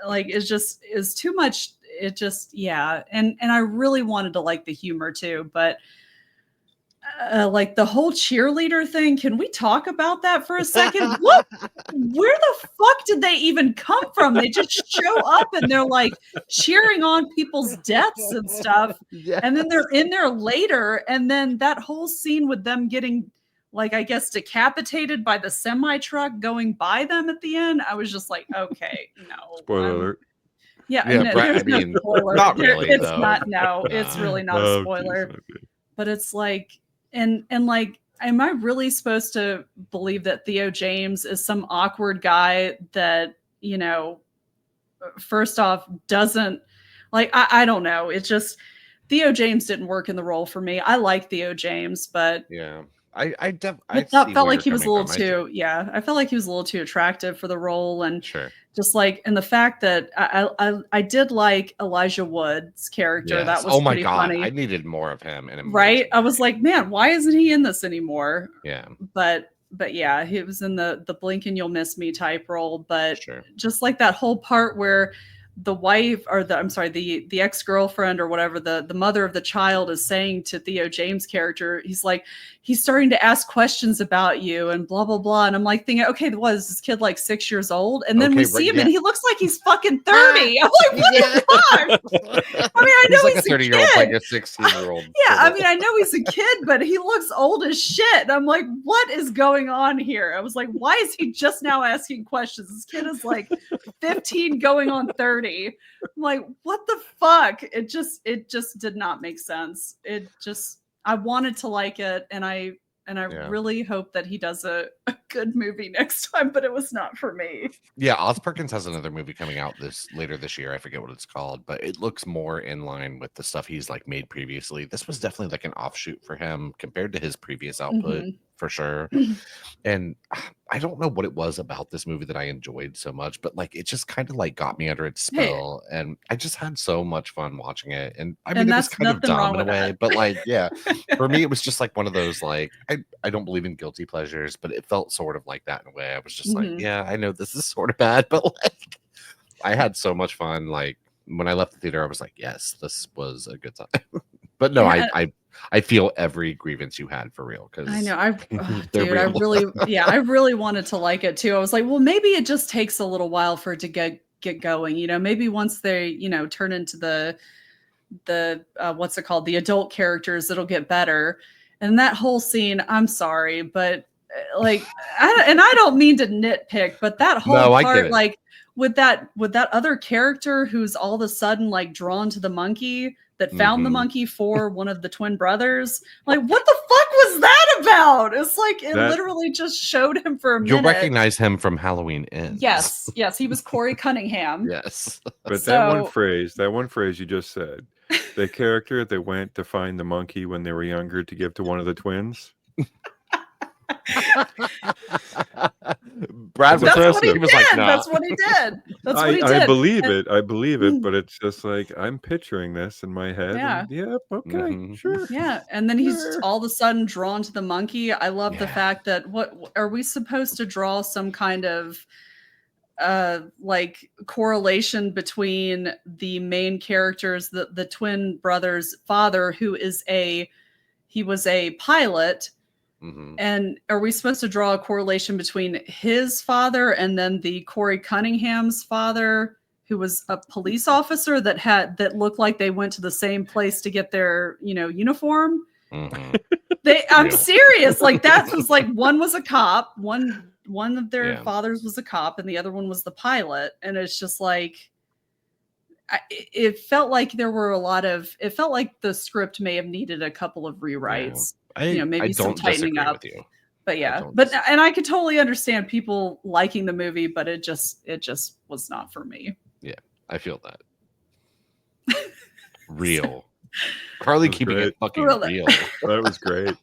like is too much. It just, yeah. And I really wanted to like the humor too, but like the whole cheerleader thing, can we talk about that for a second? Where the fuck did they even come from? They just show up and they're like cheering on people's deaths and stuff. Yeah. And then they're in there later. And then that whole scene with them getting, like, I guess, decapitated by the semi truck going by them at the end. I was just like, okay, no. Spoiler alert. Yeah, Yeah, no, Brad, there's I mean, no spoiler. not really, It's though. not. No, it's really not a Oh, spoiler. geez, okay. But it's like, and like, am I really supposed to believe that Theo James is some awkward guy that, first off, doesn't like, I don't know. It's just Theo James didn't work in the role for me. I like Theo James, but Yeah. I it see felt where like he you're was a little coming from. too, I felt like he was a little too attractive for the role. And Sure. just like, and the fact that I did like Elijah Wood's character. Yes. That was Oh my pretty God. funny. I needed more of him. And Right? I was like, man, why isn't he in this anymore? Yeah. But yeah, he was in the blink and you'll miss me type role. But Sure. just like that whole part where the wife or the ex-girlfriend or whatever, the mother of the child is saying to Theo James' character, he's like, he's starting to ask questions about you and blah, blah, blah. And I'm like thinking, okay, what is this kid like 6 years old? And then we Okay, see right, him and yeah. he looks like he's fucking 30. I'm like, what the fuck? I mean, I know like he's a a 30-year-old kid. playing a 16-year-old. Yeah, I mean, I know he's a kid, but he looks old as shit. And I'm like, what is going on here? I was like, why is he just now asking questions? This kid is like 15 going on 30. I'm like, what the fuck? It just did not make sense. I wanted to like it, and I Yeah. really hope that he does a good movie next time, but it was not for me. Yeah, Oz Perkins has another movie coming out later this year. I forget what it's called, but it looks more in line with the stuff he's like made previously. This was definitely like an offshoot for him compared to his previous output, Mhm. for sure. And I don't know what it was about this movie that I enjoyed so much, but like it just kind of like got me under its Hey. spell, and I just had so much fun watching it. And I mean, And it was that's kind of nothing wrong dumb in a with way, that. but like, yeah, for me, it was just like one of those like I don't believe in guilty pleasures, but it felt sort of like that in a way. I was just like, Mhm. yeah, I know this is sort of bad, but like I had so much fun. Like when I left the theater, I was like, yes, this was a good time. But no, Yeah. I feel every grievance you had for real, because I know. They're Dude, I real. I really wanted to like it too. I was like, well, maybe it just takes a little while for it to get going. Maybe once they, turn into the what's it called? The adult characters, it'll get better. And that whole scene, I'm sorry, but like, I don't mean to nitpick, but that whole No, I get part, it. like with that other character who's all of a sudden like drawn to the monkey, that found the Mhm. monkey for one of the twin brothers. Like, what the fuck was that about? It's like it That- literally just showed him for a You'll minute. recognize him from Halloween Ends. Yes, he was Corey Cunningham. Yes. But that one So- phrase you just said, the character that went to find the monkey when they were younger to give to one of the twins. Brad was That's what he he did. was like, nah. That's what he did. That's what he did. I believe And- it. I believe it, but it's just like I'm picturing this in my head. Yeah. And, yep. Okay. Mhm. Sure. Yeah, and then he's Sure. all of a sudden drawn to the monkey. I love the Yeah. fact that what are we supposed to draw some kind of like correlation between the main characters, the twin brothers' father, who he was a pilot, Mhm. and are we supposed to draw a correlation between his father and then the Corey Cunningham's father, who was a police officer that looked like they went to the same place to get their uniform? Mhm. I'm Real. serious. Like that was like one was a cop, one of their Yeah. fathers was a cop, and the other one was the pilot. And it's just like it felt like there were it felt like the script may have needed a couple of rewrites. Maybe I some don't tightening disagree up. with you. But yeah, don't but disagree. and I could totally understand people liking the movie, but it just was not for me. I feel that. Real. Carly That's keeping great. it fucking Really. real. That was great.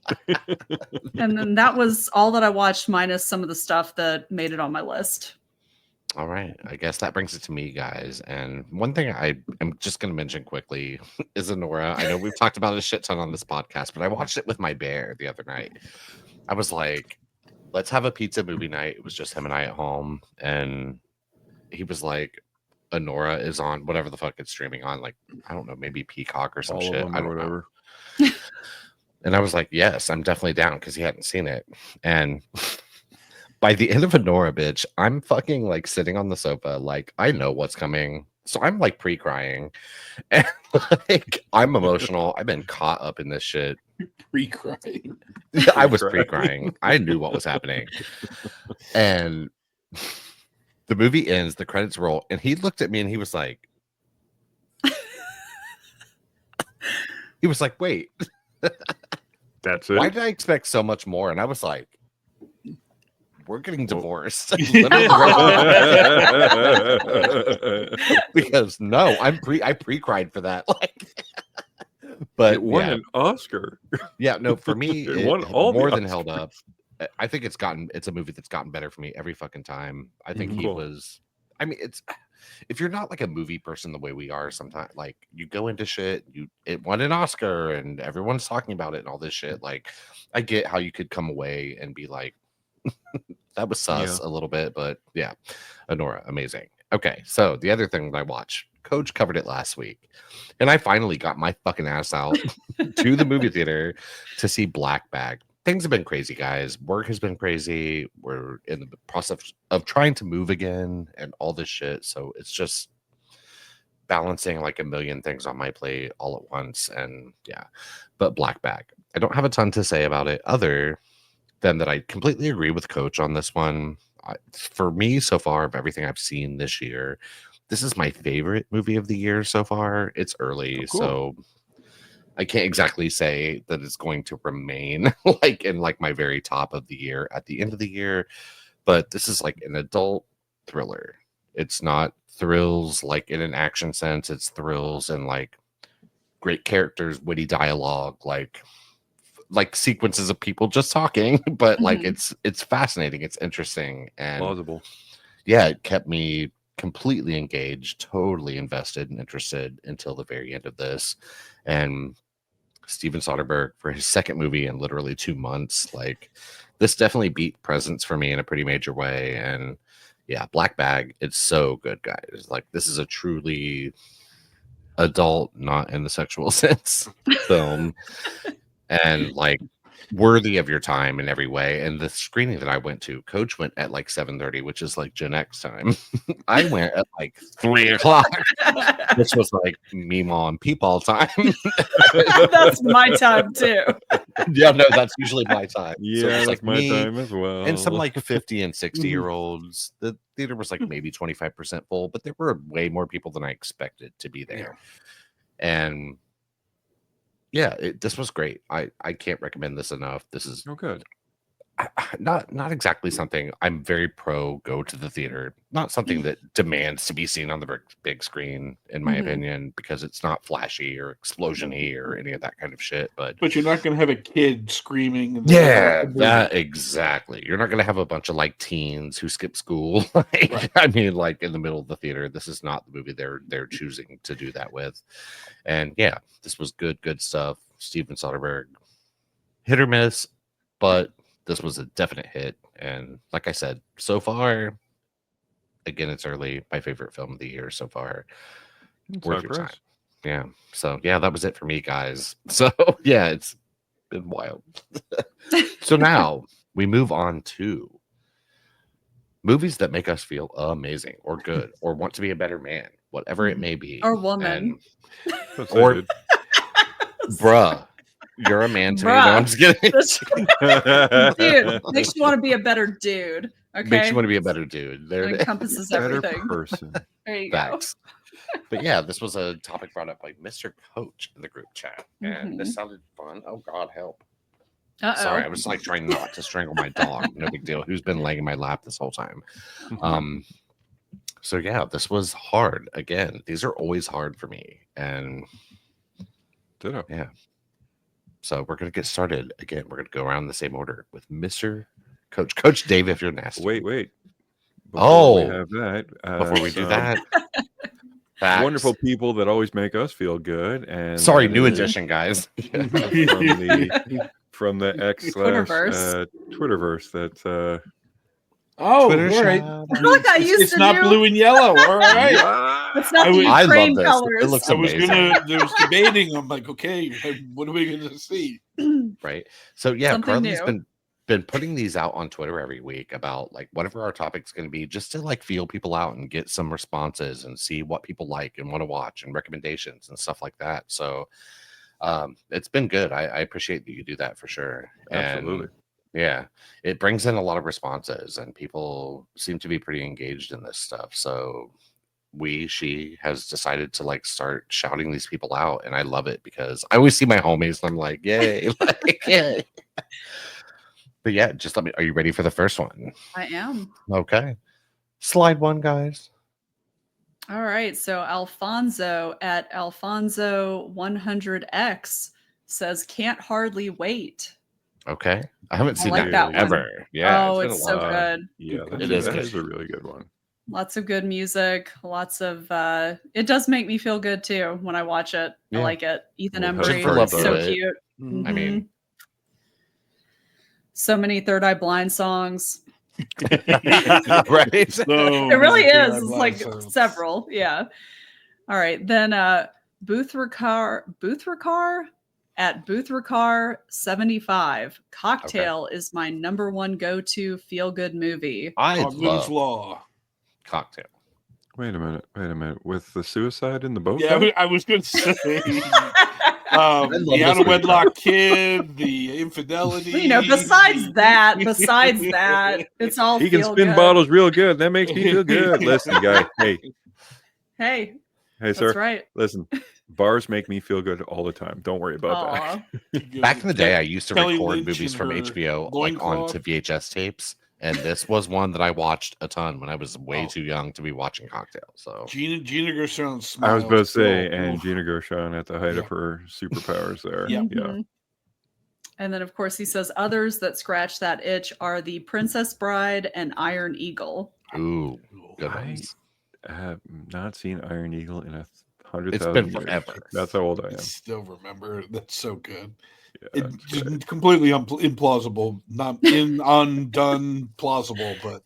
And then that was all that I watched, minus some of the stuff that made it on my list. All right. I guess that brings it to me, guys. And one thing I am just going to mention quickly is Anora. I know we've talked about it a shit ton on this podcast, but I watched it with my bear the other night. I was like, let's have a pizza movie night. It was just him and I at home. And he was like, Anora is on whatever the fuck it's streaming on. Like, I don't know, maybe Peacock or some All shit. of them I or don't know. whatever. And I was like, yes, I'm definitely down because he hadn't seen it. And by the end of Anora, bitch, I'm fucking like sitting on the sofa, like I know what's coming. So I'm like pre-crying. And like I'm emotional. I've been caught up in this shit. Pre-crying. I was Pre-crying. pre-crying. I knew what was happening. And the movie ends, the credits roll, and he looked at me and he was like, wait, That's it. why did I expect so much more? And I was like, we're getting divorced. Literally, because no, I pre-cried for that. Like, but It won yeah, an Oscar. yeah, no, for me, It it won all the more than Oscars. held up. I think it's a movie that's gotten better for me every fucking time. I think he Cool. was. I mean, it's if you're not like a movie person the way we are sometimes, like you go into shit, it won an Oscar and everyone's talking about it and all this shit. Like, I get how you could come away and be like, that was sus a little bit, but yeah, Anora, amazing. Okay, so the other thing that I watched, Coach covered it last week, and I finally got my fucking ass out to the movie theater to see Black Bag. Things have been crazy, guys. Work has been crazy. We're in the process of trying to move again and all this shit. So it's just balancing like a million things on my plate all at once. And yeah, but Black Bag. I don't have a ton to say about it other than that I completely agree with Coach on this one. For me, so far, of everything I've seen this year, this is my favorite movie of the year so far. It's early, Oh, cool. so I can't exactly say that it's going to remain like in like my very top of the year at the end of the year, but this is like an adult thriller. It's not thrills like in an action sense. It's thrills and like great characters, witty dialogue, like sequences of people just talking, but like Mhm. it's fascinating, it's interesting, and Plausible. yeah, it kept me completely engaged, totally invested and interested until the very end of this. And Steven Soderbergh, for his second movie in literally 2 months, like this definitely beat Presence for me in a pretty major way. And yeah, Black Bag, it's so good, guys. Like this is a truly adult, not in the sexual sense, film, and like worthy of your time in every way. And the screening that I went to, Coach went at like 7:30, which is like Gen X time. I went at like 3:00, which was like me mom peepaw time. That's my time too. Yeah, no, that's usually my time. So Yeah, it's that's like my me time as well. and some like 50 and 60-year-olds. The theater was like maybe 25% full, but there were way more people than I expected to be there. And yeah, this was great. I can't recommend this enough. This is Oh, good. not exactly something I'm very pro go to the theater. Not something that demands to be seen on the big screen, in my Mhm. opinion, because it's not flashy or explosion-y or any of that kind of shit. But But you're not going to have a kid screaming. in the middle yeah, of the movie. that exactly. You're not going to have a bunch of like teens who skip school. Like, Right. I mean, like in the middle of the theater. This is not the movie they're choosing to do that with. And yeah, this was good stuff. Steven Soderbergh, hit or miss, but this was a definite hit. And like I said, so far, again, it's early. My favorite film of the year so far. It's Worth not your time. gross. Yeah. So yeah, that was it for me, guys. So yeah, it's been wild. So now we move on to movies that make us feel amazing or good or want to be a better man, whatever it may be. Or woman. Don't say Or- good. Bruh, you're a man to me. No, Bruh. I'm just kidding. Dude, makes you want to be a better dude. Okay. Makes you want to be a better dude. There It it is. encompasses Better everything. person. There you go. Facts. But yeah, this was a topic brought up by Mr. Coach in the group chat. And this sounded fun. Oh God, help. Uh-oh. Sorry, I was like trying not to strangle my dog. No big deal. Who's been laying in my lap this whole time. So yeah, this was hard. Again, these are always hard for me. And Ditto. yeah. So we're gonna get started. Again, we're gonna go around the same order with Mr. Coach. Coach Dave, if you're nasty. Wait. Before Oh. we have that. Before we do some that. Facts. wonderful people that always make us feel good. And Sorry, that new is addition, guys. from the X Twitterverse. Twitterverse. That Oh, Twitter all right. shout. Like I used It's to not do. blue and yellow. All right. It's not I the would- I love Ukraine this. colors. It looks I was amazing. there was debating. I'm like, okay, what are we gonna see? Right. So yeah, Something Carly's new. been putting these out on Twitter every week about like whatever our topic's going to be, just to like feel people out and get some responses and see what people like and want to watch and recommendations and stuff like that. So it's been good. I appreciate that you do that for sure. Absolutely. And yeah, it brings in a lot of responses and people seem to be pretty engaged in this stuff. So she has decided to like start shouting these people out, and I love it because I always see my homies and I'm like, yay, like, yay. But yeah, just let me. Are you ready for the first one? I am. Okay, slide one, guys. All right. So Alfonso at Alfonso100X says, "Can't hardly wait." Okay, I haven't seen like that one. ever. Yeah, Oh, been a it's so while. good. Yeah, It is that good. is a really good one. Lots of good music. Lots of. It does make me feel good too when I watch it. Yeah. I like it. Ethan Well, Embry, Jennifer Love so Hewitt. cute. I mean, so many Third Eye Blind songs. right? So It really many is. Third Eye It's Blind like songs. several. Yeah. All right. Then Boothrakar at Boothrakar75. Cocktail is my number one go-to feel-good movie. I Cogman's love Law. Cocktail. Wait a minute. With the suicide in the boat? Yeah, guy? I was going to say love the this out of movie. wedlock kid, the infidelity. You know, besides that, it's all He can feel spin good. bottles real good. That makes me feel good. Listen, guy. Hey, Hey, sir. that's right. Listen, bars make me feel good all the time. Don't worry about that. Aw. Back in the day, I used to Kelly record Lynch movies and from her HBO like loincloth. onto VHS tapes, and this was one that I watched a ton when I was way too young to be watching Cocktail. So Gina Gershon I was about to say, smiles. and Oof. Gina Gershon at the height Yeah. of her superpowers there. Yeah. Yeah. Mhm. And then, of course, he says others that scratch that itch are The Princess Bride and Iron Eagle. ooh, good I ones. have not seen Iron Eagle in 100,000 It's been years. forever. That's how old I am. I still remember. That's so good. Yeah, It that's just great. completely implausible, not undone plausible, but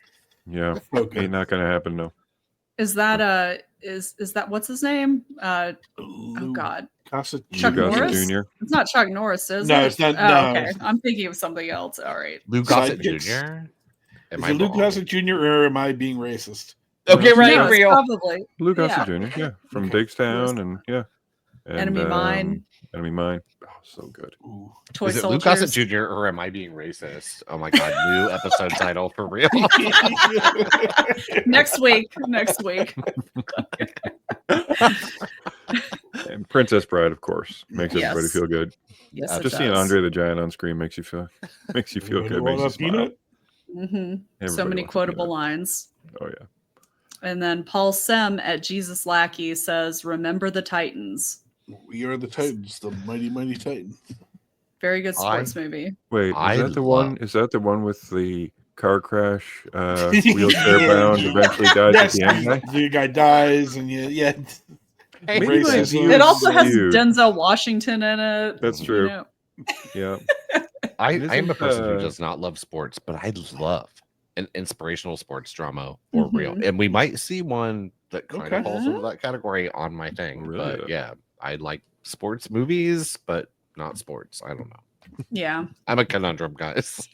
Yeah. so Ain't good. not gonna happen though. Is that is that what's his name? Oh Lou God, Gossett Chuck Lou Gossett Norris? Jr. it's not Chuck Norris, is No, it? it's not- Oh, no. okay, I'm thinking of something else. All right. Lou Gossett Sidekicks. Jr. Am Is I it Lou wrong? Gossett Jr. or am I being racist? Okay, right, No, it's real. probably Lou Gossett Jr. Yeah, from Okay. Digstown and yeah, and, Enemy Mine, Enemy Mine. Oh, so good. Ooh. Toy Is it Lou Gossett Soldiers. Jr. or am I being racist? Oh my god, new episode title for real. Next week. And Princess Bride, of course, makes everybody Yes. feel good. Yes, it Just seeing does. Andre the Giant on screen makes you feel good, makes you smile. So Everybody many wants a quotable peanut. lines. Oh yeah. And then Paul Sem at Jesus Lackey says, "Remember the Titans." We are the Titans, the mighty, mighty Titans. Very good sports movie. Wait, I is that the love- one? Is that the one with the car crash, wheelchair bound, eventually dies at the end guy? The guy dies, and yeah. Maybe my Racism. view It is also has skewed. Denzel Washington in it. That's you true. know. Yeah. I am Isn't, a person who does not love sports, but I love an inspirational sports drama for real. Mhm. And we might see one that kind Okay. of falls into that category on my thing. Really? But yeah, I like sports movies, but not sports. I don't know. Yeah. I'm a conundrum, guys.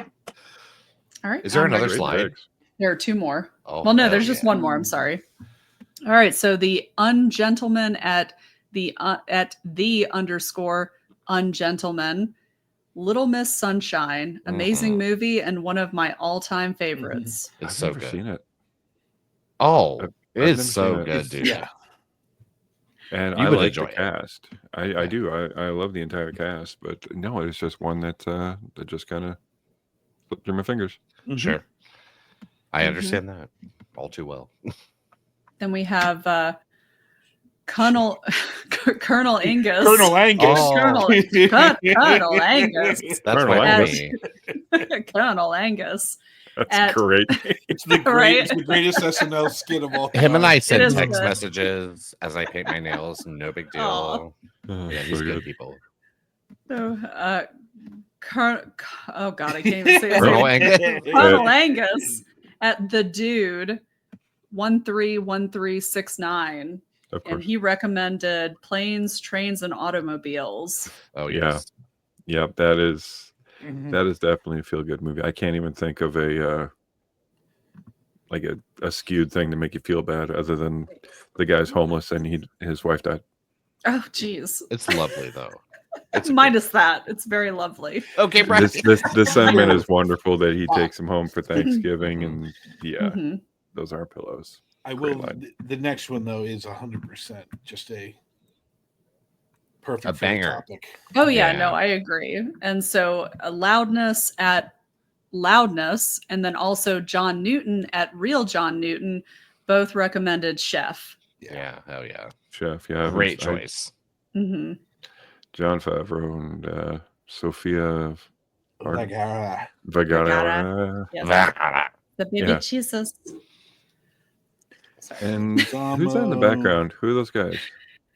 All right. Is there I'm another ready. Great slide? picks. There are two more. Oh, Well, no, hell there's just yeah. one more. I'm sorry. All right. So the ungentleman at the _ungentleman, Little Miss Sunshine, amazing Mhm. movie and one of my all-time favorites. It's I've so never good. seen it. Oh, I've it is never so seen it. good, dude. Yeah. And You I would like the enjoy it. cast. I do. I love the entire cast, but no, it's just one that just kind of slipped through my fingers. Mhm. Sure. I Mhm. understand that all too well. Then we have Colonel Angus. Colonel Angus. Oh. Colonel Angus. That's Colonel my Angus. homie. Colonel Angus. That's At- great. It's the Right. it's the greatest SNL skit of all time. Him and I It send is text good. messages as I paint my nails. No big deal. Aw. Oh, Yeah, so he's good good. people. So, oh God, I can't even say his Colonel name. Angus. Colonel Angus at the dude 131369, Of and course. he recommended Planes, Trains, and Automobiles. Oh Yeah. yes. Yep, that is Mhm. definitely a feel good movie. I can't even think of a like a skewed thing to make you feel bad other than the guy's homeless and his wife died. Oh, geez. It's lovely though. It's a Minus that, it's very lovely. Okay, Brian. The sentiment is wonderful that he takes him home for Thanksgiving, and yeah, Mhm. those aren't pillows. I Great will. line. The next one though is 100% just a perfect A for the banger. topic. Oh yeah, Yeah. no, I agree. And so Loudness at Loudness, and then also John Newton at Real John Newton, both recommended Chef. Yeah, hell yeah. Chef, yeah, Great choice. Hmm John Favreau and Sophia Like, Vergara. Yes. The baby Yeah. Jesus. Sorry. And who's that in the background? Who are those guys?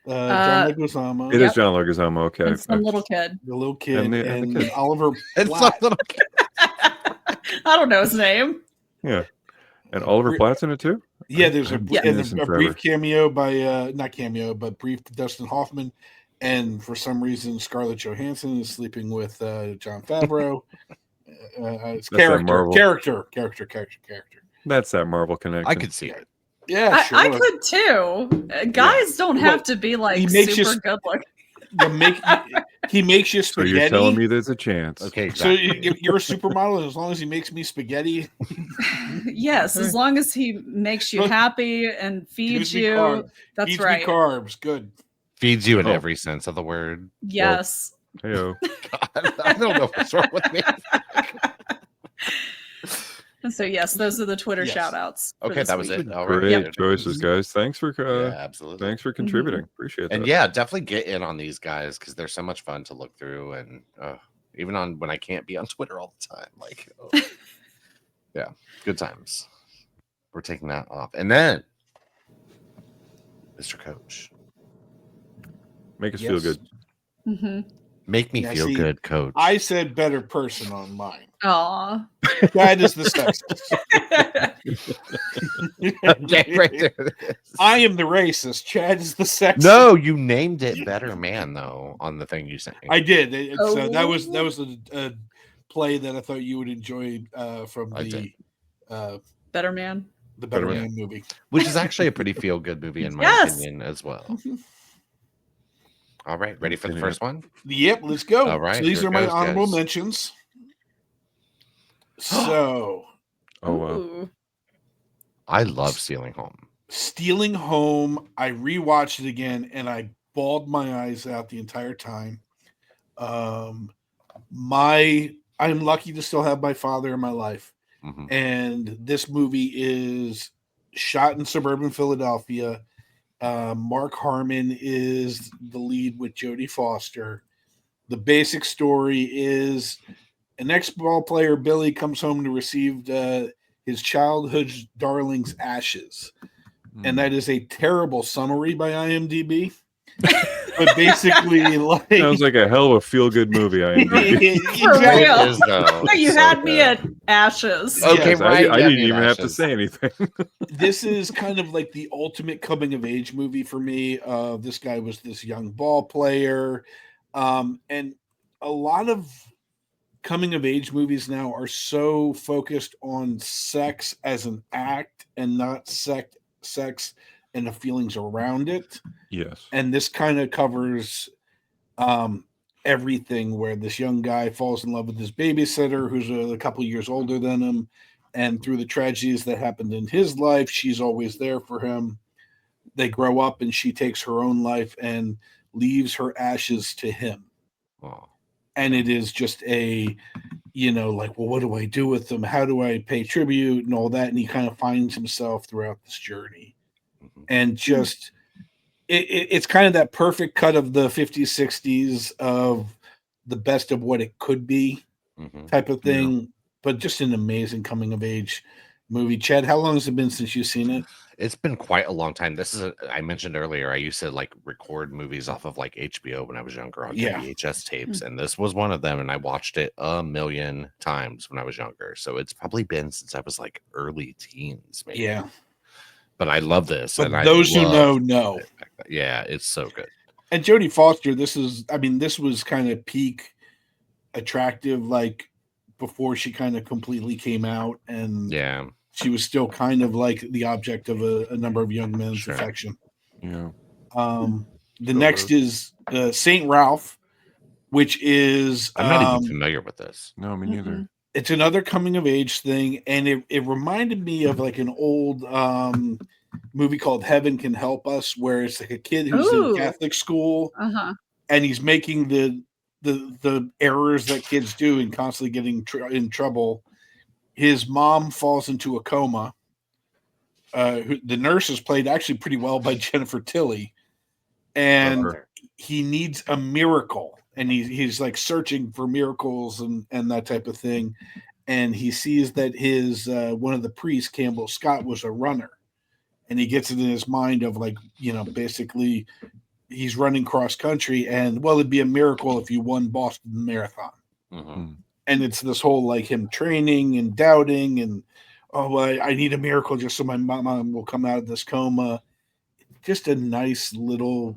John Leguizamo, It Yep. is John Leguizamo. Okay, And some little kid. the little kid, And and, the kid. Oliver It's Platt. something. I don't know his name. yeah, and Oliver Platt's in it too. Yeah, there's a, I've seen and this in a forever. brief cameo by not cameo, but brief Dustin Hoffman, and for some reason Scarlett Johansson is sleeping with John Favreau. It's That's that Marvel. character. That's that Marvel connection. I could see it. Yeah, sure. I could too. Guys don't have to be like He makes super you- good looking. He makes you So spaghetti. you're telling me there's a chance? Okay, So exactly. you're a supermodel as long as he makes me spaghetti. Yes, as long as he makes you Look, happy and feeds Gives me you. carb- That's feeds right. me carbs. Good. Feeds you in Oh. every sense of the word. Yes. Heyo. I don't know what's wrong with me. And so yes, those are the Twitter Yes. shout outs. Okay, that was it. All right. Great Yep. choices, guys. Thanks for Yeah, absolutely. thanks for contributing. Appreciate that. And yeah, definitely get in on these guys because they're so much fun to look through, and even on when I can't be on Twitter all the time, like, yeah, good times. We're taking that off, and then Mr. Coach, Make us Yes. feel good. Mm-hmm. make me Yeah, feel see, good, Coach. I said better person on mine. Aw. That is the sexist. Okay, right there. it is. I am the racist. Chad is the sexist. No, you named it Better Man though on the thing you sent me. I did. That was Oh. a play that I thought you would enjoy from I did. Better man. the Better Better Man movie. Which is actually a pretty feel good movie in my Yes. opinion as well. All right, ready for the first one? Yep, let's go. All right, So these here are my goes, honorable guys. mentions. So, Oh wow. Ooh. I love Stealing Home. Stealing Home, I rewatched it again and I bawled my eyes out the entire time. I'm lucky to still have my father in my life. Mhm. And this movie is shot in suburban Philadelphia. Mark Harmon is the lead with Jodie Foster. The basic story is an ex-ball player, Billy, comes home to receive his childhood darling's ashes. And that is a terrible summary by IMDb. But basically, like, Sounds like a hell of a feel-good movie. IMDb. For exactly. real. It is, though. You So had me good. at ashes. Okay, Yes, Ryan, I you didn't had even have to ashes. say anything. This is kind of like the ultimate coming of age movie for me. This guy was this young ball player. And a lot of coming of age movies now are so focused on sex as an act and not sex and the feelings around it. Yes. And this kind of covers everything, where this young guy falls in love with his babysitter who's a couple years older than him, and through the tragedies that happened in his life, she's always there for him. They grow up and she takes her own life and leaves her ashes to him. Oh. And it is just a, like, well, what do I do with them? How do I pay tribute and all that? And he kind of finds himself throughout this journey. Mhm. And just it's kind of that perfect cut of the 50s, 60s of the best of what it could be Mhm. type of thing, but just an amazing coming of age movie. Chad, how long has it been since you've seen it? It's been quite a long time. I mentioned earlier, I used to like record movies off of like HBO when I was younger on Yeah. VHS tapes, and this was one of them. And I watched it a million times when I was younger. So it's probably been since I was like early teens, maybe. Yeah. But I love this. But and those I who loved know. it back then. Yeah, it's so good. And Jodie Foster, this was kind of peak attractive, like before she kind of completely came out, and Yeah. she was still kind of like the object of a number of young men's Sure. affection. Yeah. The Still next is Saint Ralph, which is I'm not even familiar with this. No, me neither. it's another coming of age thing, and it reminded me of like an old movie called Heaven Can Help Us, where it's like a kid who's Ooh. in Catholic school Uh-huh. and he's making the errors that kids do and constantly getting in trouble. His mom falls into a coma. The nurse is played actually pretty well by Jennifer Tilly, and Sure. he needs a miracle, and he's like searching for miracles and that type of thing. And he sees that his one of the priests, Campbell Scott, was a runner, and he gets it in his mind of like, basically he's running cross country, and well, it'd be a miracle if you won Boston Marathon. Mhm. And it's this whole like him training and doubting and, oh, I need a miracle just so my mom will come out of this coma. Just a nice little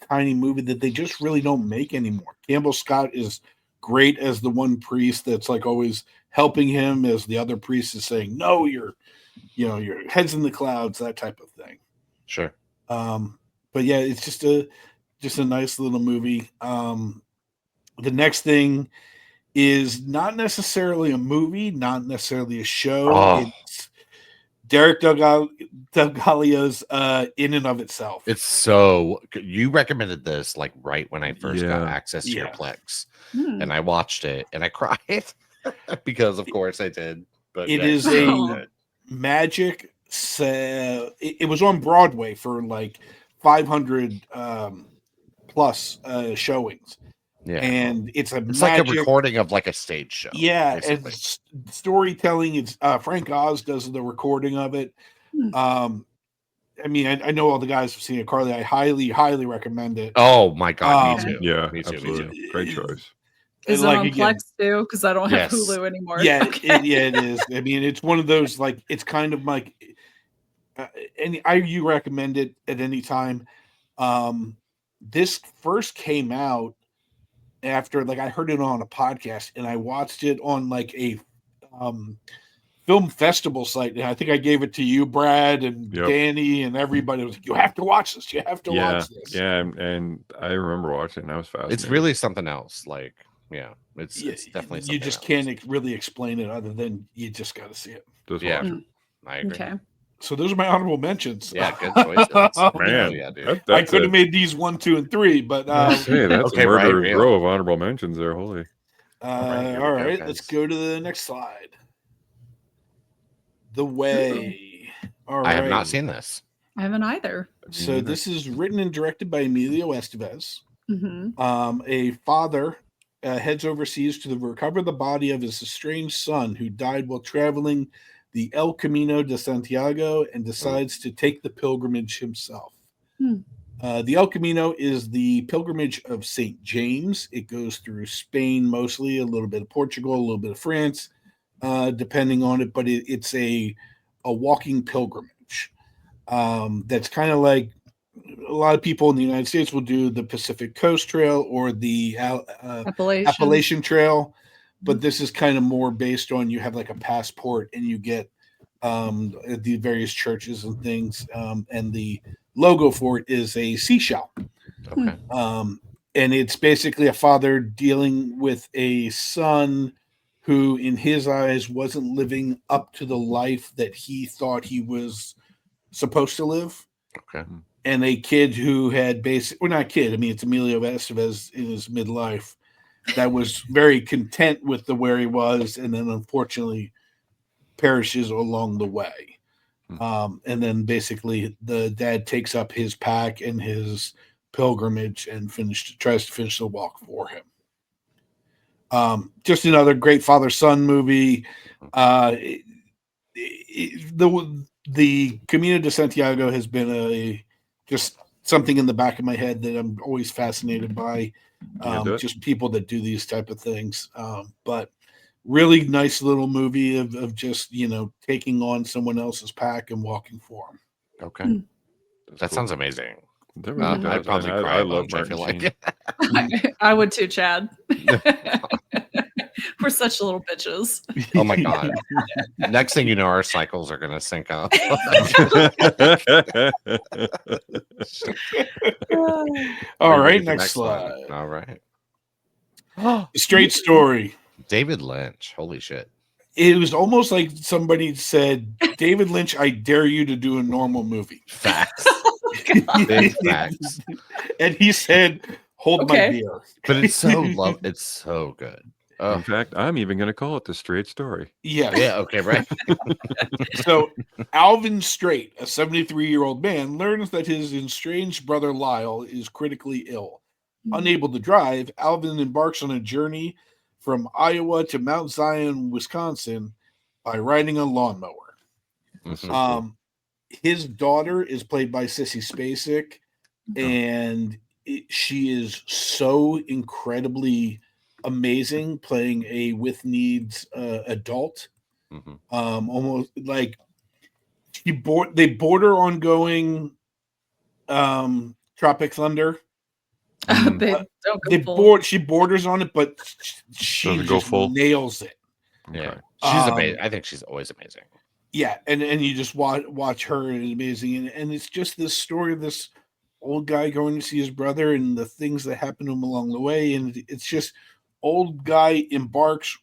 tiny movie that they just really don't make anymore. Campbell Scott is great as the one priest that's like always helping him, as the other priest is saying, no, your head's in the clouds, that type of thing. Sure. But yeah, it's just a nice little movie. The next thing is not necessarily a movie, not necessarily a show. Oh. It's Derek Dogalio's In and of Itself. It's so good. You recommended this like right when I first got Yeah. access to your Yeah. Plex, Hmm. and I watched it and I cried because, of course, I did. But It yeah, is it's a so good. magic. It was on Broadway for like 500 plus showings, Yeah, and it's a it's magic. like a recording of like a stage show. Yeah, basically. and storytelling. It's Frank Oz does the recording of it. Hmm. I mean, I know all the guys have seen it. Carly, I highly, highly recommend it. Oh my god, me Um, too. Yeah, me too. Me absolutely. too. Great choice. Is And it on again, Plex too? Because I don't have Yes. Hulu anymore. Yeah, Okay. it is. I mean, it's one of those like it's kind of like, and you recommend it at any time. This first came out after like I heard it on a podcast, and I watched it on like a film festival site, and I think I gave it to you, Brad, and Yep. Danny, and everybody was like, "You have to watch this. You have to Yeah, watch this." yeah, and I remember watching it and I was fascinated. It's really something else. Like, yeah, it's Yeah, definitely something you just else. can't really explain it other than you just got to see it. Just Yeah. watch it. I agree. Okay. So those are my honorable mentions. Yeah, good choices. Man, Oh, yeah, dude. that- I that's could a- have made these 1, 2, and 3, but I say that's Okay, a right, murderer's real. row of honorable mentions there. Holy. right, here we all go, right, let's guys. go to the next slide. The Way. All right. I have not seen this. I haven't either. So this is written and directed by Emilio Estevez. Hmm. A father heads overseas to recover the body of his estranged son who died while traveling the El Camino de Santiago and decides to take the pilgrimage himself. Hmm. The El Camino is the pilgrimage of St. James. It goes through Spain mostly, a little bit of Portugal, a little bit of France, depending on it, but it's a walking pilgrimage. That's kind of like a lot of people in the United States will do the Pacific Coast Trail or the Appalachian Trail, but this is kind of more based on you have like a passport and you get the various churches and things, and the logo for it is a seashell. Okay. And it's basically a father dealing with a son who, in his eyes, wasn't living up to the life that he thought he was supposed to live. Okay. And a kid who had not a kid, I mean, it's Emilio Estevez in his midlife that was very content with where he was, and then unfortunately perishes along the way. And then basically the dad takes up his pack and his pilgrimage and tries to finish the walk for him. Just another great father-son movie. The Camino de Santiago has been just something in the back of my head that I'm always fascinated by. Just people that do these type of things. But really nice little movie of just, taking on someone else's pack and walking for them. Okay. That sounds amazing. That really does, I'd probably and cry I a love bunch, I Martin feel like. Sheen. I would too, Chad. We're such little bitches. Oh my God. Next thing you know, our cycles are going to sync up. All Ready to right, get the next slide. one. All right. Straight Story. David Lynch. Holy shit. It was almost like somebody said, David Lynch, I dare you to do a normal movie. Facts. Big facts. And he said, hold my Okay. beer. But it's so good. In fact, I'm even going to call it the Straight Story. Yeah. Yeah, okay, right. So Alvin Straight, a 73-year-old man, learns that his estranged brother Lyle is critically ill. Unable to drive, Alvin embarks on a journey from Iowa to Mount Zion, Wisconsin, by riding a lawnmower. Mhm. His daughter is played by Sissy Spacek, and she is so incredibly amazing playing a with needs adult. Mhm. Almost like they border on going Tropic Thunder. They don't go full. She borders on it, but she Doesn't go just full. nails it. Yeah. She's amazing. I think she's always amazing. Yeah, and you just watch her, and it's amazing. And it's just this story of this old guy going to see his brother and the things that happen to him along the way. And it's just old guy embarks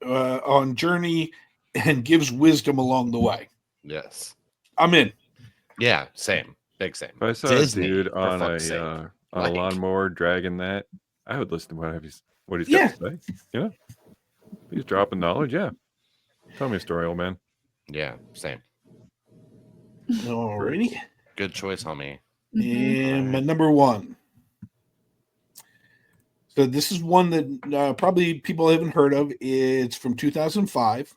on journey and gives wisdom along the way. Yes. I'm in. Yeah, same. Big same. If I saw Disney, a dude for on fuck's sake. a Like- lawnmower dragging that, I would listen to what he's Yeah. got to say. Yeah. He's dropping knowledge. Yeah. Tell me a story, old man. Yeah, same. Alrighty. Good choice, homie. And my number one. So this is one that probably people haven't heard of. It's from 2005.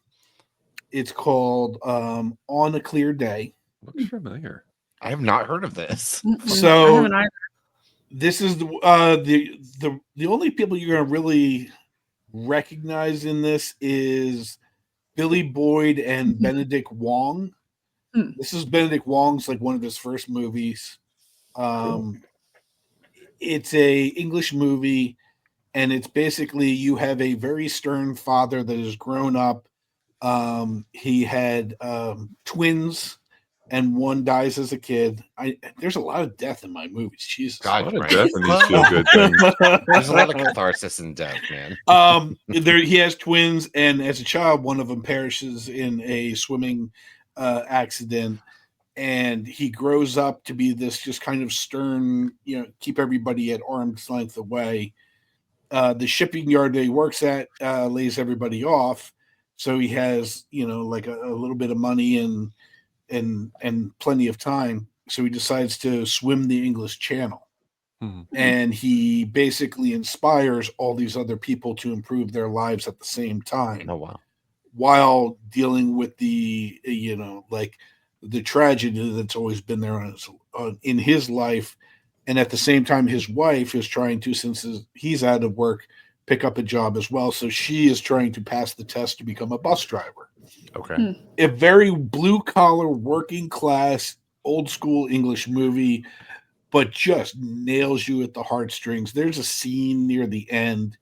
It's called On a Clear Day. Looks familiar. I have not heard of this. So- I haven't either. This is the only people you're going to really recognize in this is Billy Boyd and Benedict Wong. This is Benedict Wong's like one of his first movies. It's a English movie, and it's basically you have a very stern father that has grown up. He had twins, and one dies as a kid. There's a lot of death in my movies. Jesus. A God, lot of right. death in these feel good things. There's a lot of catharsis in death, man. He has twins, and as a child, one of them perishes in a swimming accident, and he grows up to be this just kind of stern, keep everybody at arm's length away. The shipping yard that he works at lays everybody off, so he has like a little bit of money and plenty of time. So he decides to swim the English Channel. And he basically inspires all these other people to improve their lives at the same time. Oh wow. While dealing with the like the tragedy that's always been there in his life, and at the same time his wife is trying to, since he's out of work, pick up a job as well. So she is trying to pass the test to become a bus driver. Okay. A very blue collar, working class, old school English movie, but just nails you at the heartstrings. There's a scene near the end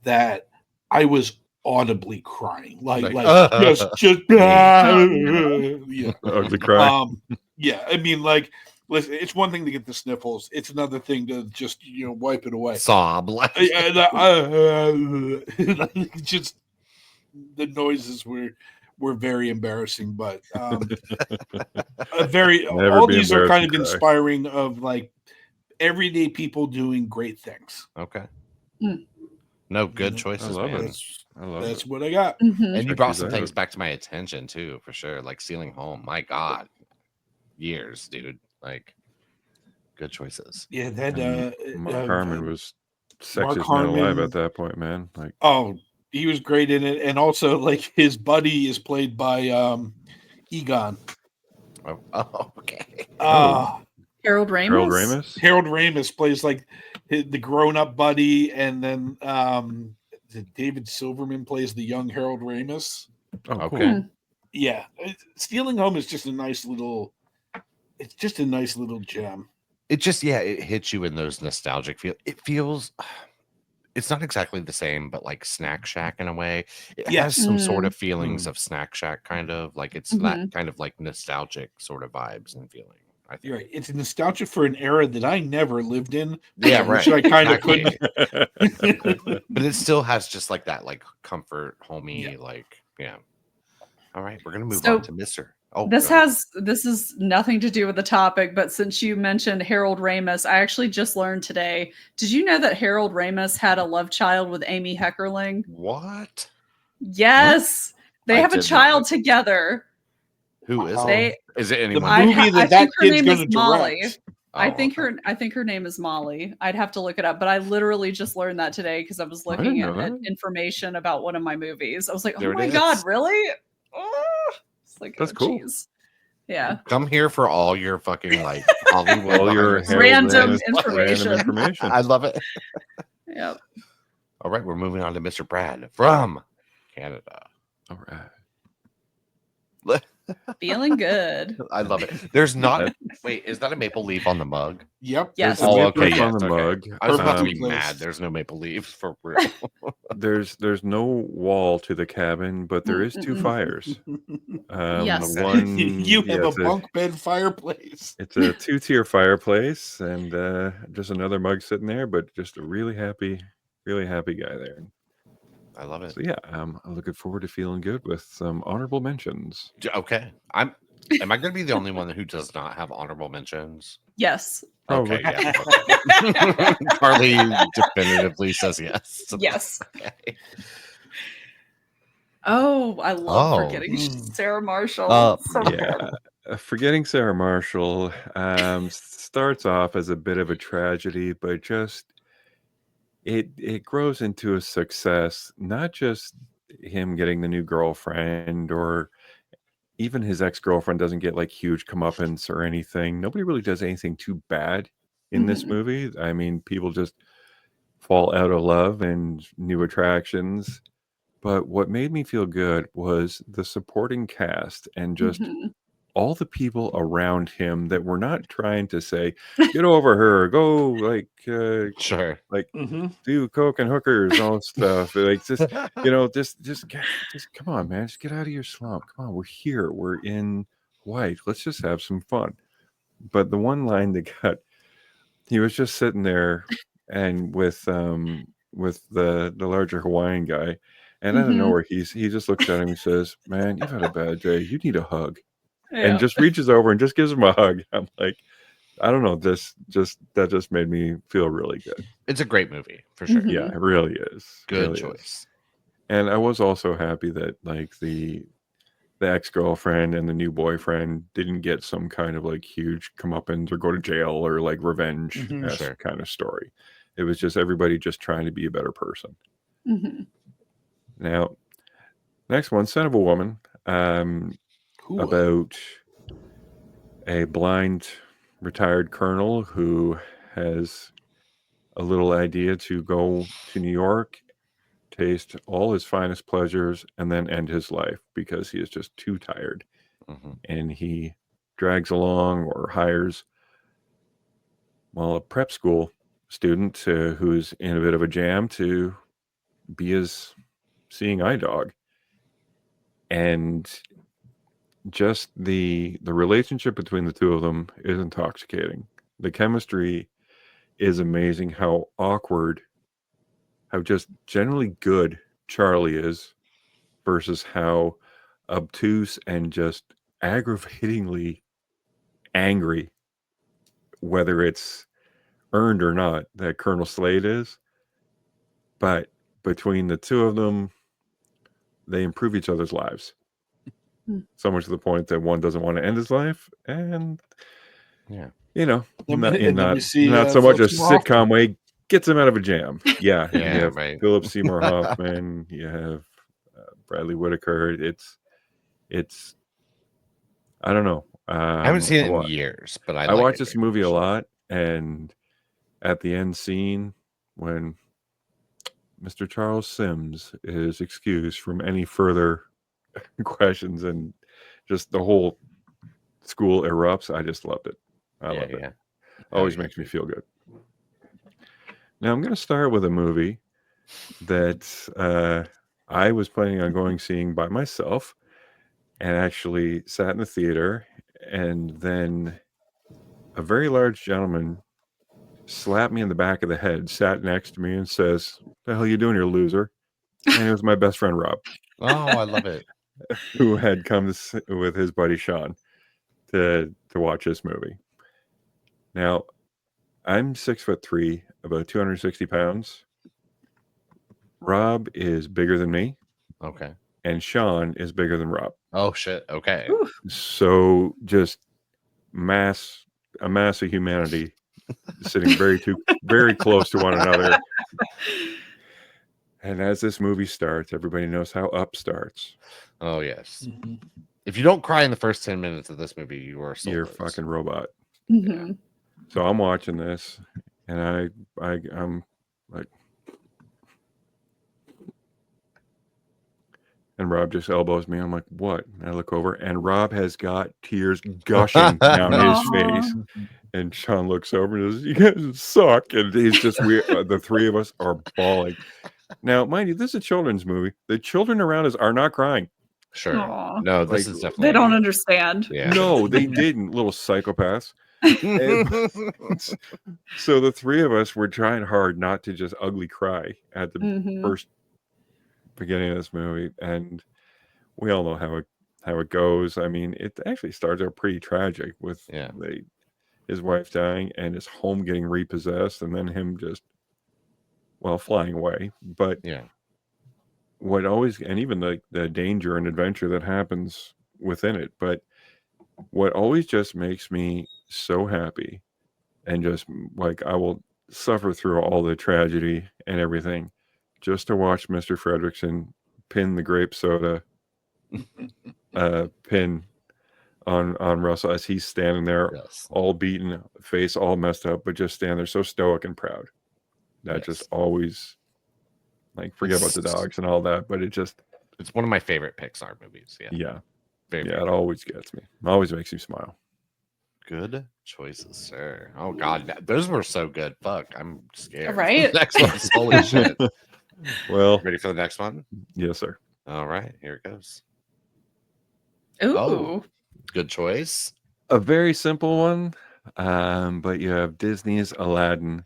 that I was audibly crying, like just yeah. Ugly cry. Yeah, I mean, like, listen, it's one thing to get the sniffles, it's another thing to just wipe it away. Sob. Just the noises were very embarrassing, but all these are kind of inspiring, of like everyday people doing great things. Okay. No, good choices, man. That's what I got. And you brought some things back to my attention too, for sure. Like Stealing Home. My God, years, dude. Like, good choices. Yeah, that Mark Harmon was sexiest man alive at that point, man. Like, oh, he was great in it, and also like his buddy is played by Egon. Oh, okay. Harold Ramis. Harold Ramis plays like the grown-up buddy, and then David Silverman plays the young Harold Ramis. Oh, okay. Cool. Yeah, Stealing Home is just a nice little. It's just a nice little gem. It just, it hits you in those nostalgic feel. It feels, it's not exactly the same, but like Snack Shack in a way. It has some sort of feelings of Snack Shack, kind of like it's that kind of like nostalgic sort of vibes and feeling. I think. You're right. It's a nostalgia for an era that I never lived in. Yeah, right. Which I kind of couldn't. But it still has just like that, like comfort, homey, like, yeah. All right, we're gonna move on to Mr. Oh, this is nothing to do with the topic, but since you mentioned Harold Ramis, I actually just learned today. Did you know that Harold Ramis had a love child with Amy Heckerling? What? Yes, they have a child together. Who is it? Is it anyone? The movie I think her name is direct. Molly. Oh, I think her name is Molly. I'd have to look it up, but I literally just learned that today because I was looking at information about one of my movies. I was like, oh my God, really? Oh. It's like, that's cool. Geez. Yeah. Come here for all your fucking like Hollywood, all your random information. I love it. Yep. All right, we're moving on to Mr. Brad from Canada. All right. Feeling good. I love it. There's not. Wait, is that a maple leaf on the mug? Yep. Yes. Oh, okay. On the mug. I was about to be mad. There's no maple leaves for real. There's no wall to the cabin, but there is two fires. Yes. The one you have a bunk bed fireplace. It's a 2-tier fireplace, and just another mug sitting there, but just a really happy guy there. I love it. So yeah, I'm looking forward to feeling good with some honorable mentions. Okay, am I going to be the only one who does not have honorable mentions? Yes. Okay. Yeah. Carly definitively says yes. Yes. Okay. Oh, I love forgetting Sarah Marshall. Forgetting Sarah Marshall starts off as a bit of a tragedy, but just it grows into a success. Not just him getting the new girlfriend, or even his ex-girlfriend doesn't get like huge comeuppance or anything. Nobody really does anything too bad in this movie. I mean, people just fall out of love and new attractions. But what made me feel good was the supporting cast and just all the people around him that were not trying to say, get over her, go like, sure, like do coke and hookers, and all that stuff. Like just come on, man, just get out of your slump. Come on, we're here, we're in white. Let's just have some fun. But the one line that he was just sitting there and with the larger Hawaiian guy. And I don't know where he just looks at him and says, man, you've had a bad day. You need a hug. and just reaches over and just gives him a hug. I'm like, I don't know, that just made me feel really good. It's a great movie for sure. Mhm. Yeah, it really is. It Good really is. choice. And I was also happy that like the ex-girlfriend and the new boyfriend didn't get some kind of like huge comeuppance or go to jail or like revenge Mhm. Sure. kind of story. It was just everybody just trying to be a better person. Mhm. Now, next one, Son of a Woman, about a blind retired colonel who has a little idea to go to New York, taste all his finest pleasures, and then end his life because he is just too tired. Mhm. And he drags along or hires, well, a prep school student who's in a bit of a jam to be his seeing eye dog. And just the relationship between the two of them is intoxicating. The chemistry is amazing. How awkward, how just generally good Charlie is versus how obtuse and just aggravatingly angry, whether it's earned or not, that Colonel Slade is. But between the two of them, they improve each other's lives. So much to the point that one doesn't want to end his life, and Yeah. you know, Then not we- and then we see, not so much a Philip Seymour sitcom Hoffman. way, gets him out of a jam. Yeah, you Yeah, have right. Philip Seymour Hoffman, you have Bradley Whitaker. It's I don't know. I haven't seen it in wa- years, but I I like watch it this very movie a much. lot, and at the end scene when Mr. Charles Sims is excused from any further questions and just the whole school erupts, I just loved it. I love it. Yeah. Always yeah. makes me feel good. Now I'm going to start with a movie that I was planning on seeing by myself, and actually sat in the theater, and then a very large gentleman slapped me in the back of the head, sat next to me, and says, "The hell you doing here, loser?" And it was my best friend Rob, Oh, I love it. who had come with his buddy Sean to watch this movie. Now, I'm 6'3", about 260 pounds. Rob is bigger than me, Okay. and Sean is bigger than Rob. Oh shit. Okay. Ooh. So just a mass of humanity sitting very close to one another. And as this movie starts, everybody knows how Up starts. Oh yes. Mhm. If you don't cry in the first 10 minutes of this movie, you are You're a soulless. fucking robot. Mhm. So I'm watching this, and I'm like, and Rob just elbows me. I'm like, what? And I look over, and Rob has got tears gushing down his Aw. face. And Sean looks over and says, "You guys suck." And he's just the three of us are bawling. Now, mind you, this is a children's movie. The children around us are not crying. Sure. Aw. No, this Like, is definitely. They don't understand. Yeah. No, they didn't, little psychopaths. So the three of us were trying hard not to just ugly cry at the Mhm. first beginning of this movie, and we all know how it goes. I mean, it actually starts out pretty tragic with Yeah. his wife dying and his home getting repossessed, and then him just flying away. But Yeah. what always, and even the danger and adventure that happens within it, but what always just makes me so happy, and just like I will suffer through all the tragedy and everything just to watch Mr. Fredrickson pin the grape soda pin on Russell as he's standing there Yes. all beaten, face all messed up, but just stand there so stoic and proud. That Yes. just always, like, forget about the dogs and all that, but it just, It's one of my favorite Pixar movies. Yeah. yeah, Very, yeah, very it good. always gets me. Always makes me smile. Good choices, sir. Oh god, those were so good. Fuck, I'm scared. Right? Next one's holy shit. Well, Ready for the next one? yes, sir. All right, here it goes. Ooh. Oh. Good choice. A very simple one, but you have Disney's Aladdin,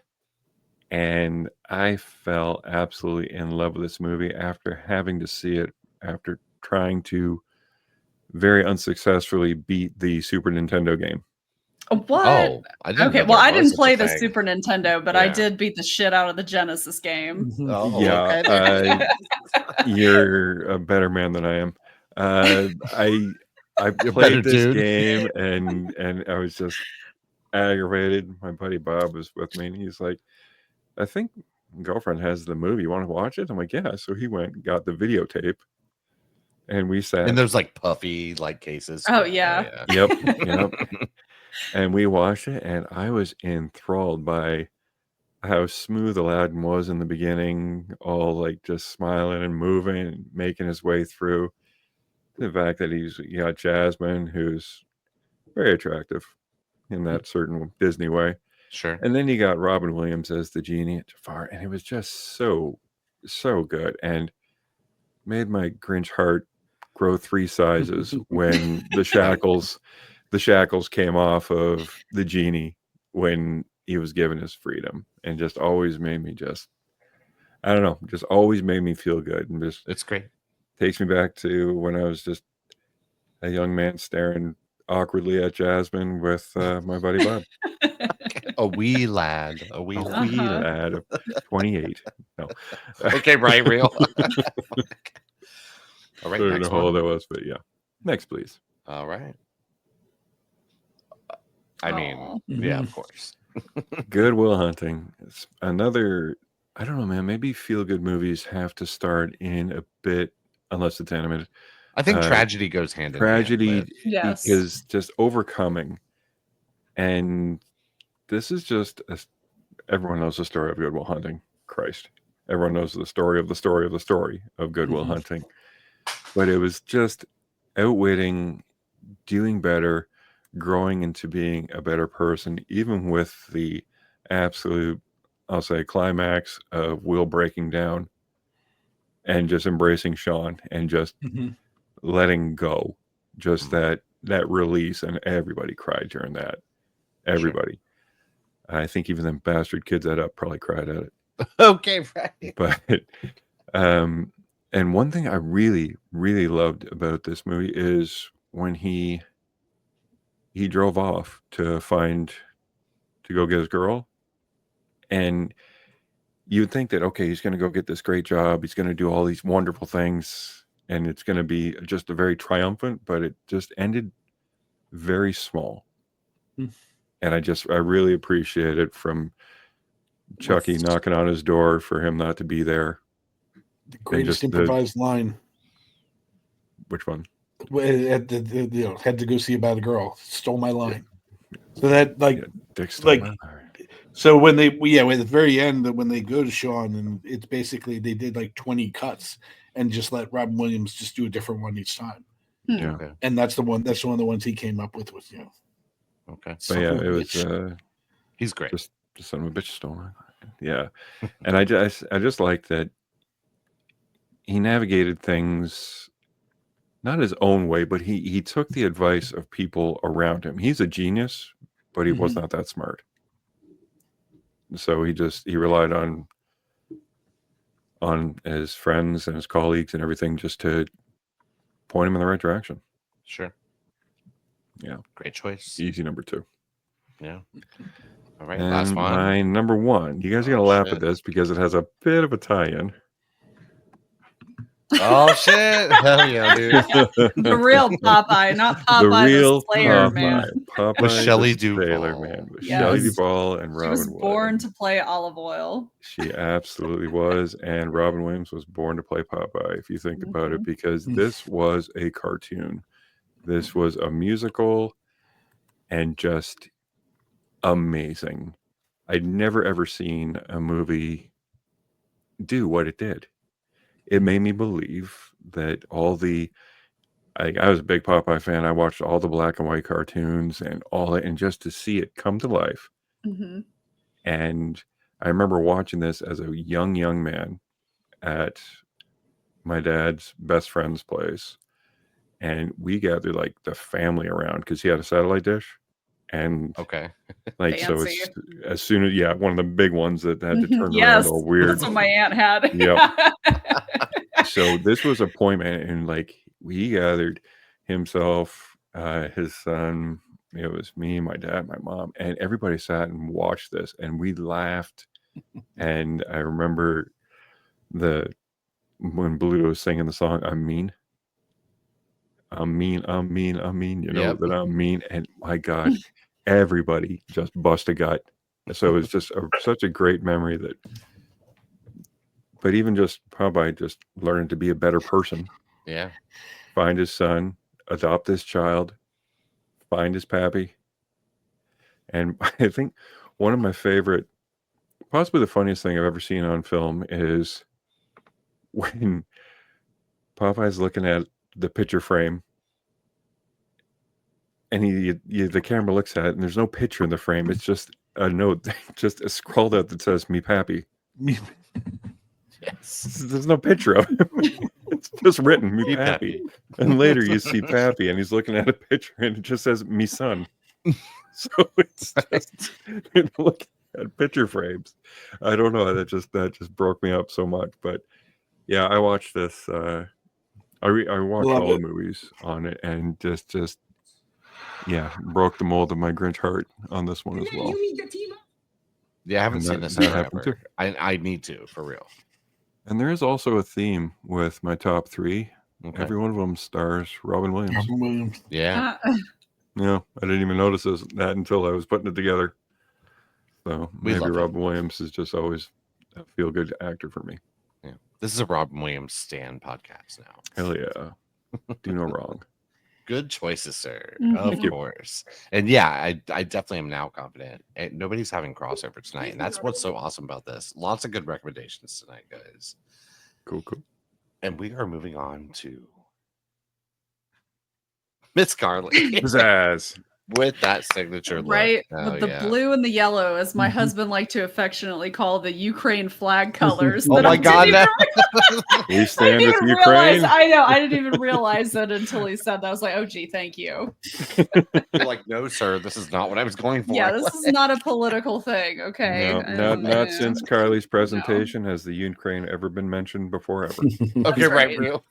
and I fell absolutely in love with this movie after having to see it, after trying to very unsuccessfully beat the Super Nintendo game. What? Oh, I didn't. Okay, know well, there I was didn't such play a the thing. Super Nintendo, but I Yeah. did beat the shit out of the Genesis game. Oh, Yeah, okay. You're a better man than I am. I You're a better played this dude. game and I was just aggravated. My buddy Bob was with me, and he's like, "I think girlfriend has the movie. You want to watch it?" I'm like, "Yeah." So he went and got the videotape, and we sat. And those like puffy like cases. Oh, yeah. Yep. And we watched it, and I was enthralled by how smooth Aladdin was in the beginning, all like just smiling and moving and making his way through. The fact that you got Jasmine, who's very attractive in that certain Disney way. Sure. And then you got Robin Williams as the genie at Jafar, and it was just so good, and made my Grinch heart grow 3 sizes when the shackles came off of the genie when he was given his freedom, and just always made me I don't know, just always made me feel good, and just It's great. takes me back to when I was just a young man staring awkwardly at Jasmine with my buddy Bob. A wee lad. A wee A lad. wee lad of 28. No. Okay, right, real. All right, I don't next know how one. old I was, but yeah. Next, please. All right. I mean, Aw. yeah, of course. Good Will Hunting. It's another, I don't know, man. Maybe feel-good movies have to start in a bit, unless it's animated. I think tragedy goes hand in Tragedy hand. Yes. is just overcoming. And this is just, everyone knows the story of Good Will Hunting. Christ. Everyone knows the story of the story of the story of Good Will Hunting. But it was just outwitting, doing better, growing into being a better person, even with the absolute, I'll say, climax of Will breaking down and just embracing Sean and just letting go. Just that release, and everybody cried during that. Everybody. Sure. I think even them bastard kids that up probably cried at it. Okay, right. But and one thing I really, really loved about this movie is when he drove off to go get his girl, and you'd think that, okay, he's going to go get this great job, he's going to do all these wonderful things, and it's going to be just a very triumphant, but it just ended very small. And I really appreciate it from Chucky knocking on his door for him not to be there. The greatest improvised line. Which one? Had to go see about a girl. Stole my line. So that Dick stole my line. So when at the very end, when they go to Sean, and it's basically they did like 20 cuts and just let Robin Williams just do a different one each time. Yeah. Okay. And that's one of the ones he came up with was, Okay. But yeah, it was he's great. Just son of a bitch stole my line. Yeah. And I just like that he navigated things not his own way, but he took the advice of people around him. He's a genius, but he was not that smart. So he relied on his friends and his colleagues and everything just to point him in the right direction. Sure. Yeah. Great choice. Easy number 2. Yeah. All right. And last one. My number 1. You guys are going to laugh at this because it has a bit of a tie-in. Oh shit! Hell yeah, dude! The real Popeye, not Popeye the Slayer, man. Popeye with Shelley the Duvall. Sailor Man, with Yes. Shelley Duvall and She Robin was Williams. born to play Olive Oil. She absolutely was, and Robin Williams was born to play Popeye. If you think about it, because this was a cartoon, this was a musical, and just amazing. I'd never ever seen a movie do what it did. It made me believe that all the I was a big Popeye fan. I watched all the black and white cartoons and all that, and just to see it come to life. And I remember watching this as a young man at my dad's best friend's place, and we gathered like the family around because he had a satellite dish. And okay, like so it's as soon as one of the big ones that had to turn around all weird. That's what my aunt had. Yep. So this was appointment, and like we gathered himself, his son. It was me, my dad, my mom, and everybody sat and watched this, and we laughed. And I remember when Bluto was singing the song, I'm mean. I'm mean, I'm mean, I'm mean, Yep. that I'm mean. And my God, everybody just bust a gut. So it's just such a great memory but even just Popeye just learning to be a better person, Yeah. find his son, adopt this child, find his pappy. And I think one of my favorite, possibly the funniest thing I've ever seen on film is when Popeye's looking at the picture frame and the camera looks at it and there's no picture in the frame. It's just a note, just scrawled out that says "Me Pappy." Yes. There's no picture of him. It's just written "Me Me Pappy." And later you see Pappy and he's looking at a picture and it just says "Me Son." So it's just look at picture frames. I don't know. That just broke me up so much. But yeah, I watched this. I watched Love all it. the movies on it and just broke the mold of my Grinch heart on this one as well. Yeah, I haven't And seen that- this that in happened forever. I need to, for real. And there is also a theme with my top three. Okay. Every one of them stars Robin Williams. Robin Williams. Yeah. Yeah, I didn't even notice that until I was putting it together. So We maybe love him. Robin Williams is just always a feel-good actor for me. Yeah. This is a Robin Williams Stan podcast now. Hell yeah. Do no wrong. Good choices, sir. Mhm. Of Thank you. course. And yeah, I definitely am now confident. And nobody's having crossover tonight. And that's what's so awesome about this. Lots of good recommendations tonight, guys. Cool. And we are moving on to Miss Carly Pizzazz. with that signature look. Right, Oh, with the yeah. blue and the yellow, as my husband liked to affectionately call the Ukraine flag colors. Oh that my I God. didn't We I stand didn't with even realize. Ukraine. I know. I didn't even realize it until he said that. I was like, "Oh, gee, thank you." You're like, no, sir, this is not what I was going for. Yeah, this is not a political thing. Okay. No, not Yeah. since Carly's presentation has the Ukraine ever been mentioned before ever. Okay, That's right, right. real.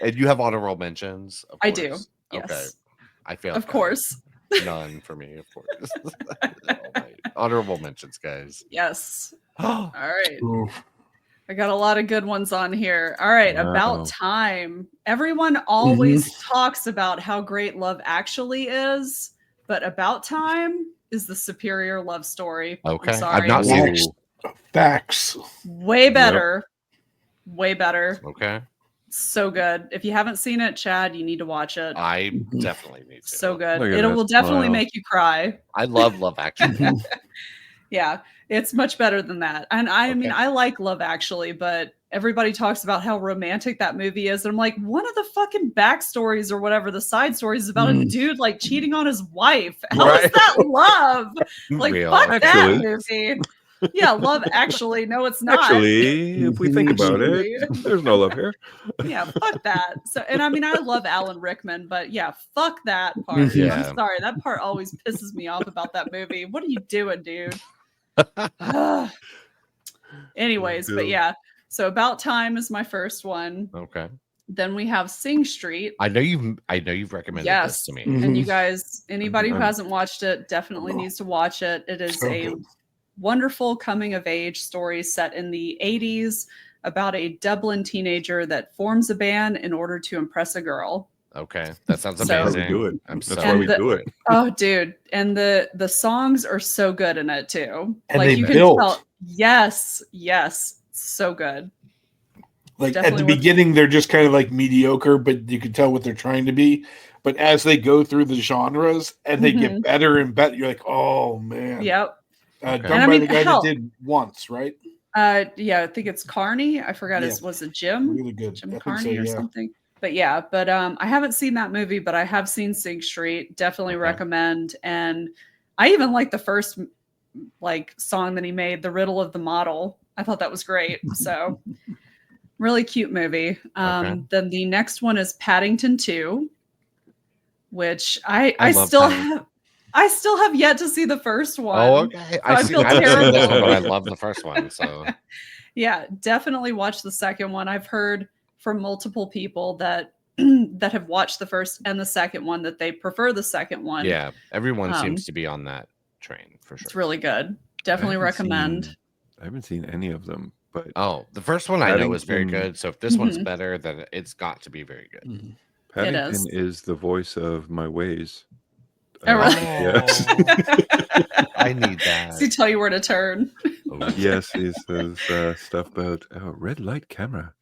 And you have honorable mentions? Of I do. course. Yes. Okay. I failed. Of course. None for me, of course. All right. Honorable mentions, guys. Yes. Oh, All right. Oof. I got a lot of good ones on here. All right, Wow. About Time. Everyone always talks about how great Love Actually is, but About Time is the superior love story. I'm okay. I've sorry. not seen it. Facts. Facts. Way better. Way better. Okay. So good. If you haven't seen it, Chad, you need to watch it. I definitely need to. So good. Look at It that will definitely smile. make you cry. I love Love Actually. Yeah, it's much better than that. And I mean, Okay. I like Love Actually, but everybody talks about how romantic that movie is. And I'm like, one of the fucking backstories or whatever, the side stories is about a dude like cheating on his wife. How is Right. that love? Like, Real. fuck Actually. that movie. Yeah, Love Actually. No, it's not. Actually, if we think about Actually. it, there's no love here. Yeah, fuck that. So, and I mean, I love Alan Rickman, but yeah, fuck that part. Yeah. I'm sorry, that part always pisses me off about that movie. What are you doing, dude? Anyways, but yeah. So About Time is my first one. Okay. Then we have Sing Street. I know you've recommended this Yes. to me. And you guys, anybody who I'm- hasn't watched it, definitely needs to watch it. It is So a good. wonderful coming of age story set in the 80s about a Dublin teenager that forms a band in order to impress a girl. Okay. That sounds So- amazing. That's why we do it. I'm That's so why we the- do it. Oh, dude. And the songs are so good in it too. And like they you can built. tell. Yes. So good. Like at Definitely the worth- beginning, they're just kind of like mediocre, but you can tell what they're trying to be. But as they go through the genres and they get better and better, you're like, oh man. Yep. Okay. Done And I by mean, the guy hell- that did Once, right? Yeah, I think it's Carney. I forgot Yeah. was it Jim? Really good. Jim I think Carney so, or yeah. something. But yeah, I haven't seen that movie, but I have seen Sing Street. Definitely Okay. recommend. And I even like the first like song that he made, The Riddle of the Model. I thought that was great. So really cute movie. Okay. Then the next one is Paddington 2, which I I love still Paddington. have I still have yet to see the first one. Oh, okay. I feel haven't seen this terrible. one, but I love the first one. So Yeah, definitely watch the second one. I've heard from multiple people that that have watched the first and the second one that they prefer the second one. Yeah, everyone Um, seems to be on that train for sure. It's really good. Definitely recommend. I haven't seen any of them, but Oh, the first one I know is very Paddington- good. So if this one's Mhm. better, then it's got to be very good. Mhm. Paddington is. is the voice of my ways. Oh, really? Yes. I need Does he that. tell you where to turn? Oh, Yes, he says stuff about red light camera.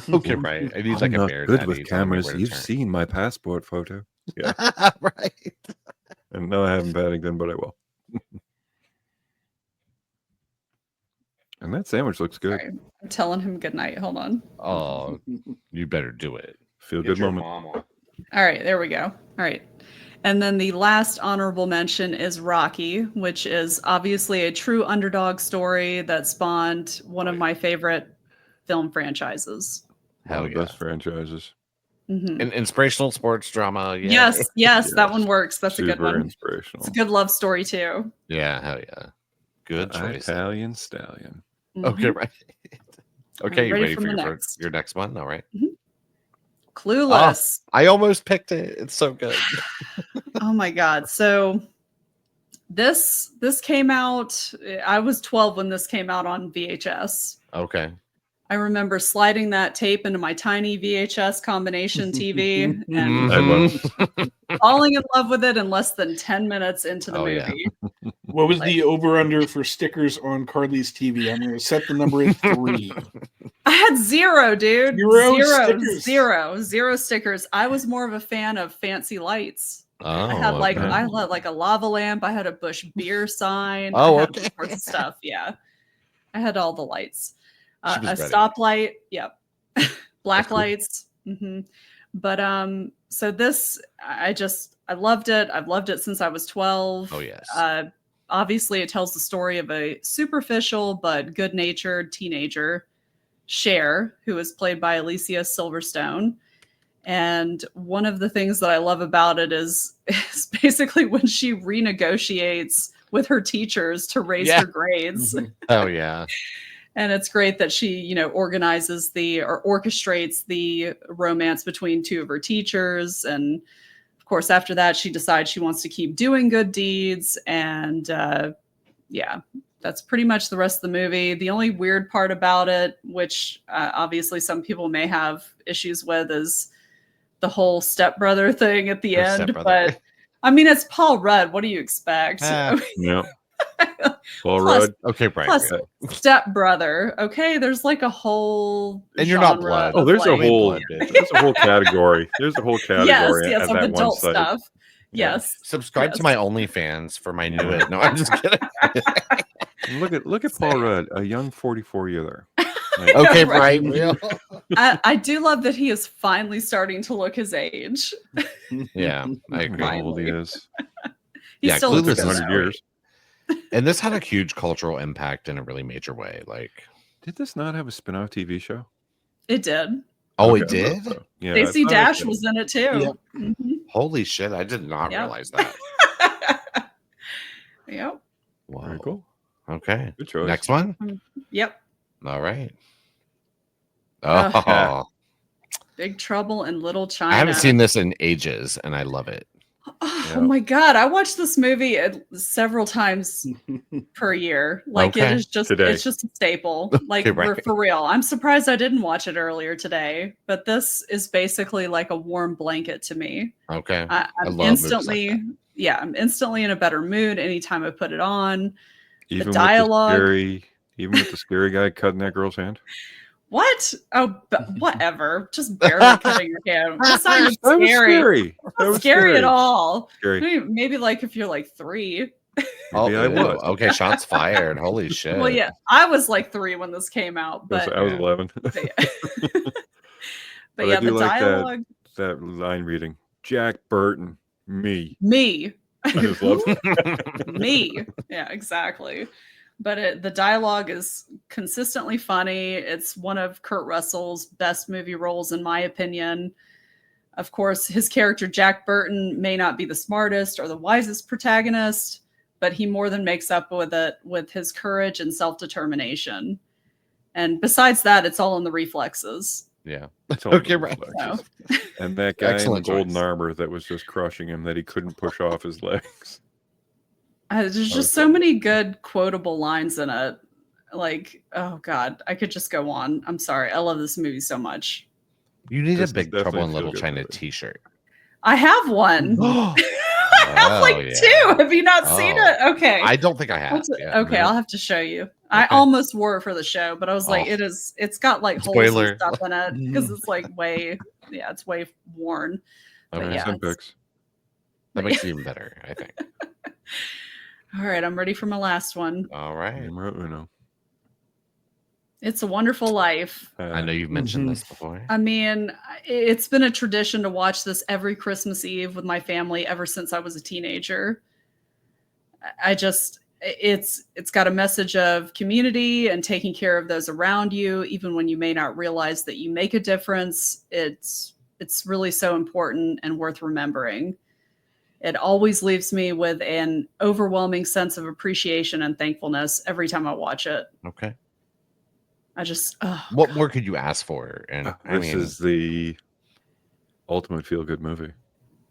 okay, right. I need I'm like a not bear good daddy with telling me cameras. where to You've turn. seen my passport photo. Yeah, Right. and no, I haven't Paddington, but I will. And that sandwich looks good. Sorry, I'm telling him good night. Hold on. Oh, you better do it. Feel Get good your moment. mom on. All right, there we go. All right. And then the last honorable mention is Rocky, which is obviously a true underdog story that spawned one of my favorite film franchises. One of Hell the yeah. best franchises. Mhm. An inspirational sports drama. Yeah. Yes, that Yes. one works. That's a good Super one. inspirational. It's a good love story too. Yeah. Hell yeah. Good choice. Italian stallion. Okay, Mhm. right. Okay, you ready ready for for the your, next. your next one? All right. Clueless. I almost picked it. It's so good. Oh my god. So this came out, I was 12 when this came out on VHS. Okay. I remember sliding that tape into my tiny VHS combination TV and Mhm. falling in love with it in less than 10 minutes into the Oh, yeah. movie. What was the over under for stickers on Carly's TV? I'm going to set the number at 3. I had 0, dude. Zero stickers. 0 stickers. I was more of a fan of fancy lights. Oh, I had like okay. I had like a lava lamp. I had a Bush beer sign. Oh, I had okay. all sorts of stuff. Yeah, I had all the lights. She A was ready. stoplight. Yep. Black cool. lights. But so this I loved it. I've loved it since I was 12. Oh, yes. Obviously, it tells the story of a superficial but good-natured teenager, Cher, who is played by Alicia Silverstone. And one of the things that I love about it is basically when she renegotiates with her teachers to raise Yeah. her grades. Mhm. Oh, yeah. And it's great that she, organizes or orchestrates the romance between two of her teachers. And of course, after that, she decides she wants to keep doing good deeds. And yeah, that's pretty much the rest of the movie. The only weird part about it, which obviously some people may have issues with, is the whole stepbrother thing at the Her end. stepbrother. But I mean, it's Paul Rudd. What do you expect? Ah. Yeah. Paul Plus- Rudd. Okay, right. Plus, right. stepbrother. Okay, there's like a whole And you're not genre blood. Oh, of, there's a like- whole blood, bitch. there's a whole category. There's a whole category yes, at of that one adult site. stuff. Yeah. Yes. Subscribe Yes. to my OnlyFans for my new it. No, I'm just kidding. Look at Paul Rudd, a young 44-year. Okay, Right. right. Real. I do love that he is finally starting to look his age. Yeah, I agree. How old he Finally. is. He Yeah, still Clueless looks is 100 so- years. And this had a huge cultural impact in a really major way. Like, Did this not have a spin-off TV show? It did. oh, it Okay, I did? thought so. Yeah, I Stacey thought it Dash did. was in it too. Mhm. Holy shit! I did not Yep. realize that. Yep. Wow. Very cool. Okay. Good choice. Next one. Yep. All right. Ugh. Oh, Big Trouble in Little China. I haven't seen this in ages, and I love it. Oh Yeah. my god! I watch this movie several times per year. Like Okay. it is just Today. it's just a staple. Like Okay, right. we're for real. I'm surprised I didn't watch it earlier today, but this is basically like a warm blanket to me. Okay. I'm love movies like instantly I'm instantly in a better mood anytime I put it on. Even dialogue. Even with the scary guy cutting that girl's hand. What? Oh, whatever. Just barely cutting your hand. That's not even That was scary. scary. That Not was scary at all. Scary. Maybe like if you're like 3. Oh, Maybe I ew. was. Okay, shots fired. Holy shit. Well, yeah, I was like 3 when this came out, but I was Yeah. 11. but But I yeah, do the like that. dialogue. That line reading. Jack Burton. Me. Me, I just love me. Yeah, exactly. But the dialogue is consistently funny. It's one of Kurt Russell's best movie roles, in my opinion. Of course, his character, Jack Burton, may not be the smartest or the wisest protagonist, but he more than makes up with it with his courage and self-determination. And besides that, it's all in the reflexes. Yeah. It's all Okay, the right. reflexes. So, And that guy Excellent in the golden choice. armor that was just crushing him that he couldn't push off his legs. there's was just so lovely. many good quotable lines in it. Like, oh god, I could just go on. I'm sorry. I love this movie so much. You need This a is Big definitely Trouble a in Little feel-good China movie. t-shirt. I have one. Oh, I have like yeah. two. Have you not seen Oh. it? Okay. I don't think I I'll have. t- Yeah, okay, no. I'll have to show you. I Okay. almost wore it for the show, but I was like, Oh. it's got like holes Spoiler. and stuff in it because it's like it's way worn. But Okay. yeah. Send it's- pics. That makes it even better, I think. All right, I'm ready for my last one. All right. Numero uno. It's a Wonderful Life. I know you've mentioned Mhm. this before. I mean, it's been a tradition to watch this every Christmas Eve with my family ever since I was a teenager. It's got a message of community and taking care of those around you, even when you may not realize that you make a difference. It's really so important and worth remembering. It always leaves me with an overwhelming sense of appreciation and thankfulness every time I watch it. Okay. I just, What more could you ask for? And I This mean, is the ultimate feel-good movie.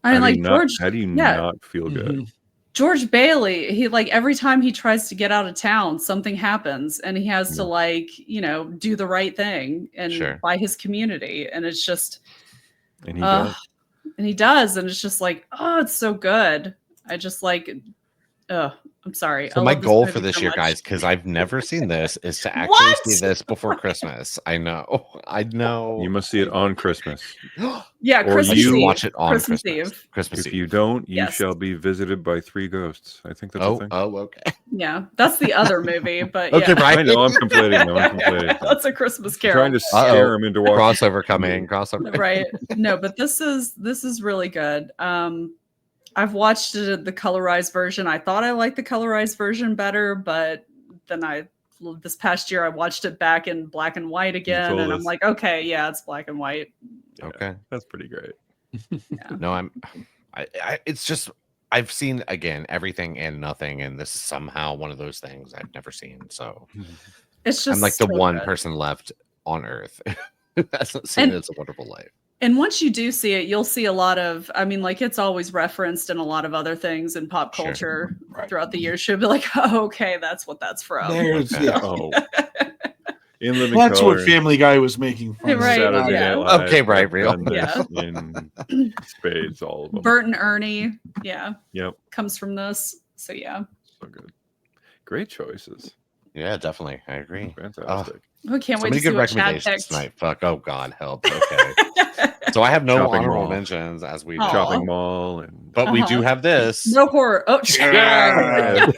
I mean, like George, How do you yeah. not feel good? Mhm. George Bailey, he like every time he tries to get out of town, something happens and he has to Yeah. like, do the right thing and Sure. by his community. And it's just, And he does. and he does. And it's just like, oh, it's so good. I just like, I'm sorry. so I my love goal movie for this so year, much. guys, because I've never seen this, is to actually What? see this before Christmas. I know. You must see it on Christmas. Yeah, or Christmas you Eve. watch it on Christmas Christmas. Eve. Christmas If Eve. you don't, you Yes. shall be visited by 3 ghosts. I think that's a thing. Okay. Yeah, that's the other movie, but Okay, yeah, right. I know, I'm conflating them. I'm conflating. that's a Christmas I'm Carol. trying to Uh-oh. scare him into watching. Crossover coming. Crossover. Right. No, but this is really good. I've watched the colorized version. I thought I liked the colorized version better, but then this past year I watched it back in black and white again, told and I'm us. like, okay, yeah, it's black and white. Yeah, Okay. That's pretty great. No, it's just, I've seen, again, everything and nothing, and this is somehow one of those things I've never seen. So It's just I'm like the so one good. person left on Earth who hasn't seen And- It's a Wonderful Life. And once you do see it, you'll see a lot of, I mean, like it's always referenced in a lot of other things in pop Sure. culture Right. throughout the years. She'll be like, oh, okay, that's what that's from. There's Okay. yeah. Oh. In Living That's Color. what Family Guy was making fun of. Right, Saturday yeah. Night Live. Okay, right, have real. done this Yeah. In spades, all of them. Bert and Ernie, yeah, Yep. comes from this. So yeah. So good. Great choices. Yeah, definitely. I agree. Fantastic. We can't So wait many to see good what Chad recommendations picked. tonight. Fuck. Oh, God, help. Okay. So I have no Shopping honorable mall. mentions, as we Aw. know. Shopping mall and But we do Uh-huh. have this. No horror. Oh, Yeah.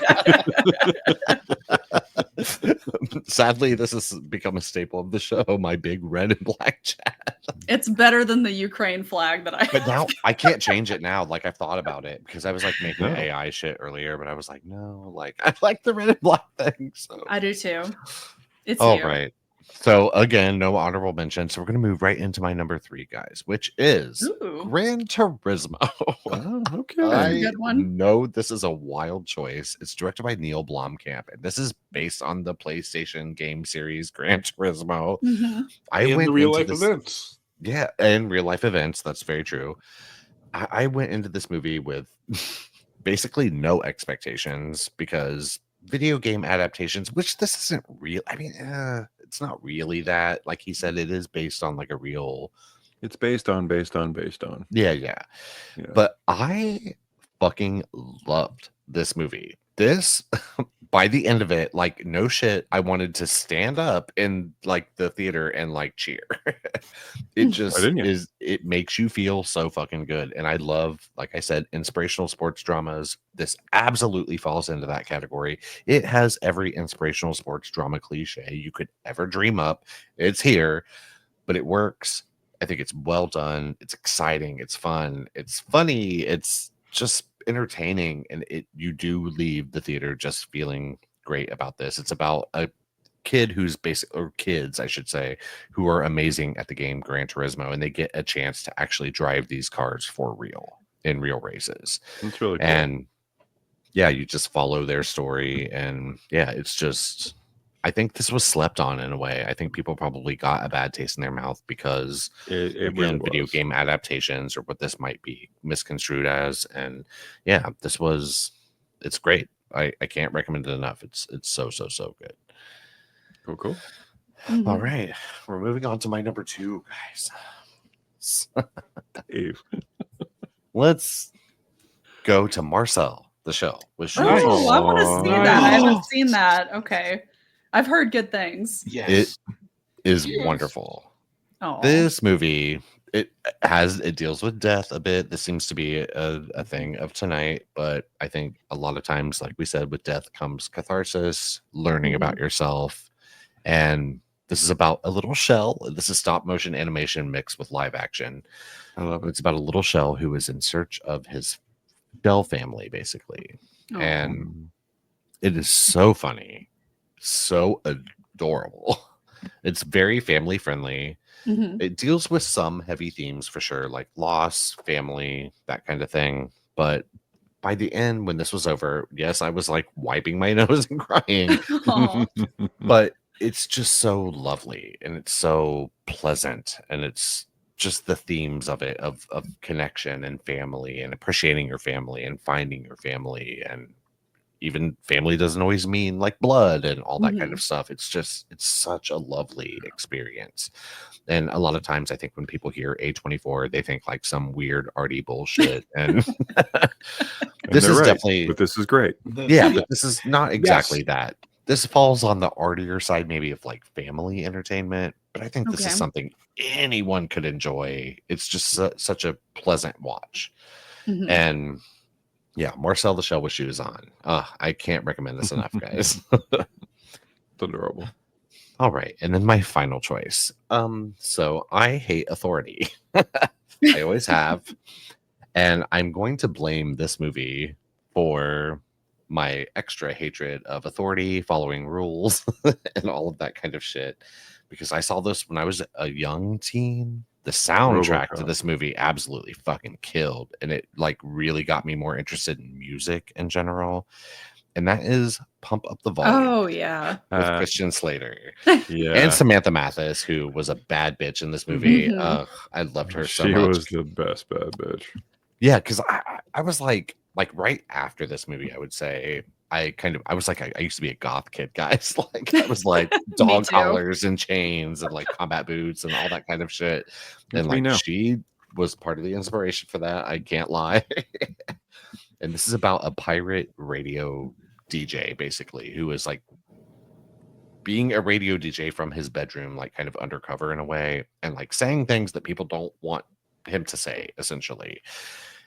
Sadly, this has become a staple of the show. My big red and black chat. it's better than the Ukraine flag that I. But now I can't change it now. Like I've thought about it because I was like making No. AI shit earlier, but I was like, no, like I like the red and black thing. So I do too. It's all you. right. So again, no honorable mention. So we're gonna move right into my number 3, guys, which is Ooh. Gran Turismo. oh, okay. I Good one. know this is a wild choice. It's directed by Neil Blomkamp, and this is based on the PlayStation game series Gran Turismo. Mhm. I In went the real into life this, events. yeah, and real life events. That's very true. I went into this movie with basically no expectations because video game adaptations, which this isn't real. I mean, it's not really that. Like he said, it is based on like a real. It's based on. Yeah. Yeah. But I fucking loved this movie. This, by the end of it, like no shit, I wanted to stand up in like the theater and like cheer. It just didn't you? is, it makes you feel so fucking good. And I love, like I said, inspirational sports dramas. This absolutely falls into that category. It has every inspirational sports drama cliche you could ever dream up. It's here, but it works. I think it's well done. It's exciting. It's fun. It's funny. It's just entertaining. And you do leave the theater just feeling great about this. It's about a kid who's or kids, I should say, who are amazing at the game Gran Turismo, and they get a chance to actually drive these cars for real in real races. It's really cool. And yeah, you just follow their story. And yeah, it's just, I think this was slept on in a way. I think people probably got a bad taste in their mouth because It again, really video was. game adaptations or what this might be misconstrued as. And yeah, it's great. I can't recommend it enough. It's so good. Cool. Mhm. All right. We're moving on to my number 2, guys. Dave. Let's go to Marcel, the show with shoes Nice. Oh, I want to see Aw. that. I haven't Nice. seen that. Okay. I've heard good things. Yes. is Yes. wonderful. Oh. This movie, it deals with death a bit. This seems to be a thing of tonight, but I think a lot of times, like we said, with death comes catharsis, learning about yourself, and this is about a little shell. This is stop motion animation mixed with live action. I love it. It's about a little shell who is in search of his shell family, basically, Oh. and it is so funny, so adorable. It's very family friendly. Mhm. It deals with some heavy themes for sure, like loss, family, that kind of thing. But by the end, when this was over, yes, I was like wiping my nose and crying, Aw. but it's just so lovely and it's so pleasant. And it's just the themes of it, of connection and family and appreciating your family and finding your family. And even family doesn't always mean like blood and all that kind of stuff. It's such a lovely experience. And a lot of times I think when people hear A24, they think like some weird arty bullshit. And And this they're is right, definitely, but this is great. yeah, but this is not exactly Yes. that. This falls on the artier side, maybe of like family entertainment, but I think this is Okay. something anyone could enjoy. It's just such a pleasant watch. Mhm. And yeah, Marcel the Shell with shoes on. I can't recommend this enough, guys. It's adorable. All right, and then my final choice. So I hate authority. I always have, and I'm going to blame this movie for my extra hatred of authority, following rules, and all of that kind of shit. Because I saw this when I was a young teen. The soundtrack to RoboCop. this movie absolutely fucking killed, and it like really got me more interested in music in general. And that is "Pump Up the Volume" Oh yeah. with Christian Slater Yeah. and Samantha Mathis, who was a bad bitch in this movie. Mhm. I loved her so She much. was the best bad bitch. Yeah, because I was like right after this movie, I would say I was like I used to be a goth kid, guys. Like I was like dog too. collars and chains and like combat boots and all that kind of shit. That's And me like now. she was part of the inspiration for that. I can't lie. And this is about a pirate radio DJ, basically, who is like being a radio DJ from his bedroom, like kind of undercover in a way, and like saying things that people don't want him to say, essentially.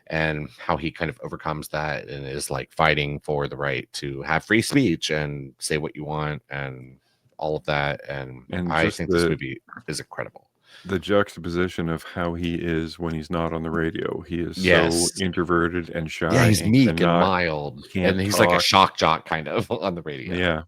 And how he kind of overcomes that and is like fighting for the right to have free speech and say what you want and all of that. And And I just think this movie is incredible. The juxtaposition of how he is when he's not on the radio. He is Yes. so introverted and shy. Yeah, he's meek and not- mild, can't and he's like a talk. shock jock kind of on the radio. Yeah.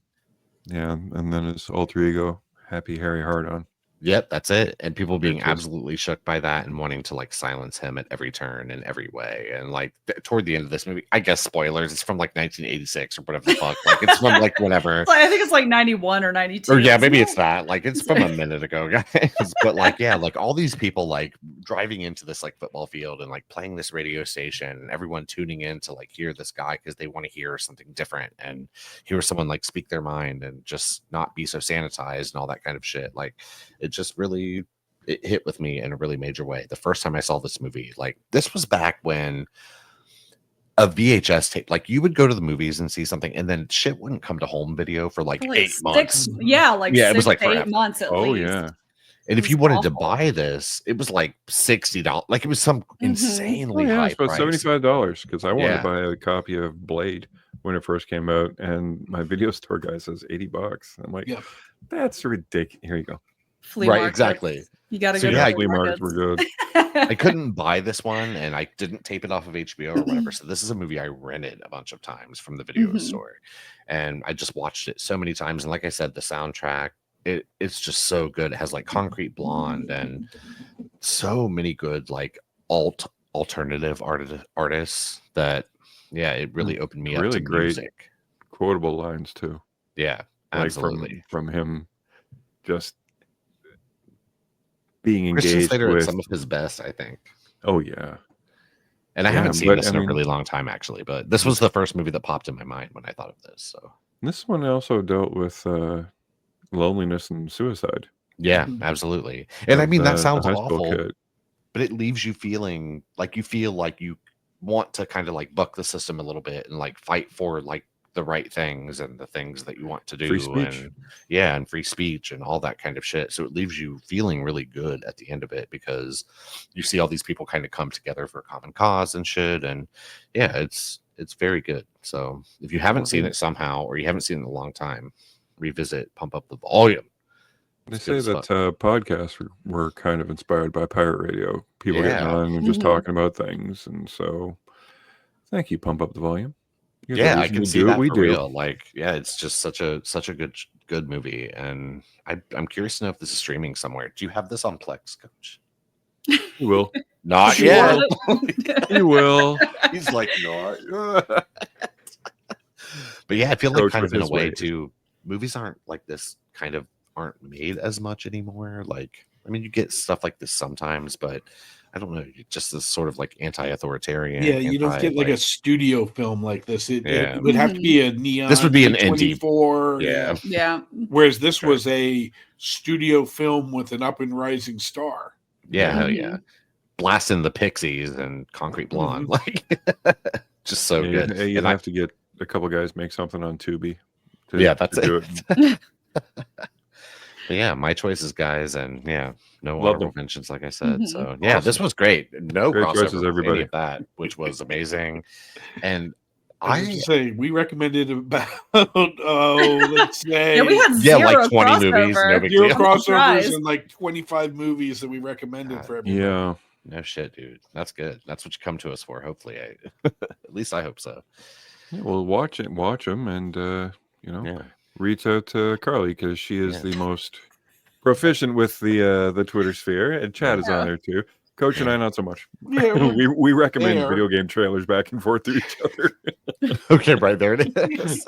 Yeah. And then his alter ego, Happy Harry Hardon. Yep, that's it. And people being just- absolutely shook by that and wanting to like silence him at every turn in every way. And like toward the end of this movie, I guess spoilers, it's from like 1986 or whatever the fuck. Like it's from like whenever. I think it's like 91 or 92. Or yeah, isn't maybe it? it's that. Like it's from a minute ago, guys. But like, yeah, like all these people like driving into this like football field and like playing this radio station and everyone tuning in to like hear this guy because they want to hear something different and hear someone like speak their mind and just not be so sanitized and all that kind of shit. Like it just really it hit with me in a really major way. The first time I saw this movie, like this was back when a VHS tape, like you would go to the movies and see something and then shit wouldn't come to home video for like, For like 8 months. Yeah, like Yeah, it was 6 like to 8 forever. months at Oh, least. yeah. And if It you was wanted to awful. buy this, it was like $60. Like it was some Mhm. insanely Oh, yeah. high It's about price. $75 because I wanted Yeah. to buy a copy of Blade when it first came out. And my video store guy says $80. I'm like, Yep. that's ridiculous. Here you go. Flea Right, markets. exactly. You got to So go yeah, to Flea markets were good. I couldn't buy this one and I didn't tape it off of HBO or whatever. So this is a movie I rented a bunch of times from the video Mhm. store. And I just watched it so many times. And like I said, the soundtrack, it's just so good. It has like Concrete Blonde and so many good like alternative artists that yeah, it really opened me up Really to great. music. Quotable lines, too. Yeah. like Absolutely. from him just being Christian engaged Slater at with. some of his best, I think. Oh yeah, And I yeah, haven't seen but this I in a mean, really long time, actually. But this was the first movie that popped in my mind when I thought of this. So this one also dealt with loneliness and suicide yeah, Mhm. absolutely. And I of mean, that the sounds high school awful, kid. but it leaves you feeling like you want to kind of like buck the system a little bit and like fight for like the right things and the things that you want to Free do, speech. and yeah, and free speech and all that kind of shit. So it leaves you feeling really good at the end of it because you see all these people kind of come together for a common cause and shit. And yeah, it's very good. So if you haven't seen it somehow, or you haven't seen it in a long time, revisit Pump Up the Volume. They It's good say as that fuck. podcasts were kind of inspired by pirate radio. People getting Yeah. on and just Mhm. talking about things, and so thank you, Pump Up the Volume. You're the Yeah, I reason can we see do what that we for do. real. Like, yeah, it's just such a good movie, and I'm curious to know if this is streaming somewhere. Do you have this on Plex, Coach? You will. Not Sure. yet. You will. He's like, no. But yeah, I feel like Coach kind with of in a his way ways. too, movies aren't like this kind of aren't made as much anymore. Like, I mean, you get stuff like this sometimes, but I don't know, just this sort of like anti-authoritarian, Yeah, you don't anti get like a like studio film like this. It yeah. would have to Mhm. be a neon. This would be an indie. 24. Yeah. Yeah. Whereas this Right. was a studio film with an up and rising star. Yeah, hell yeah. Mhm. Blasting the Pixies and Concrete Blonde, like just so Yeah, good. you'd And I have to get a couple guys make something on Tubi. yeah, that's to do it. it. But yeah, my choices, guys, and yeah, no Love honorable them. mentions, like I said. Mhm. So yeah, this Awesome. was great. No Great crossover choices, with any everybody. of that, which was amazing. And I was I just saying, we recommended about let's say Yeah, we had yeah, zero like 20 movies, no crossover. big zero deal. I'm crossovers surprised. and like 25 movies that we recommended God, for everybody. Yeah. no shit, dude. That's good. That's what you come to us for. Hopefully, at least I hope so. Yeah, well, watch them, and Yeah, reach out to Carly because she is Yeah. the most proficient with the Twitter sphere, and Chad is on Yeah. there too. Coach and Yeah. I, not so much. Yeah, we recommend there. video game trailers back and forth to each other. Okay, right there it is.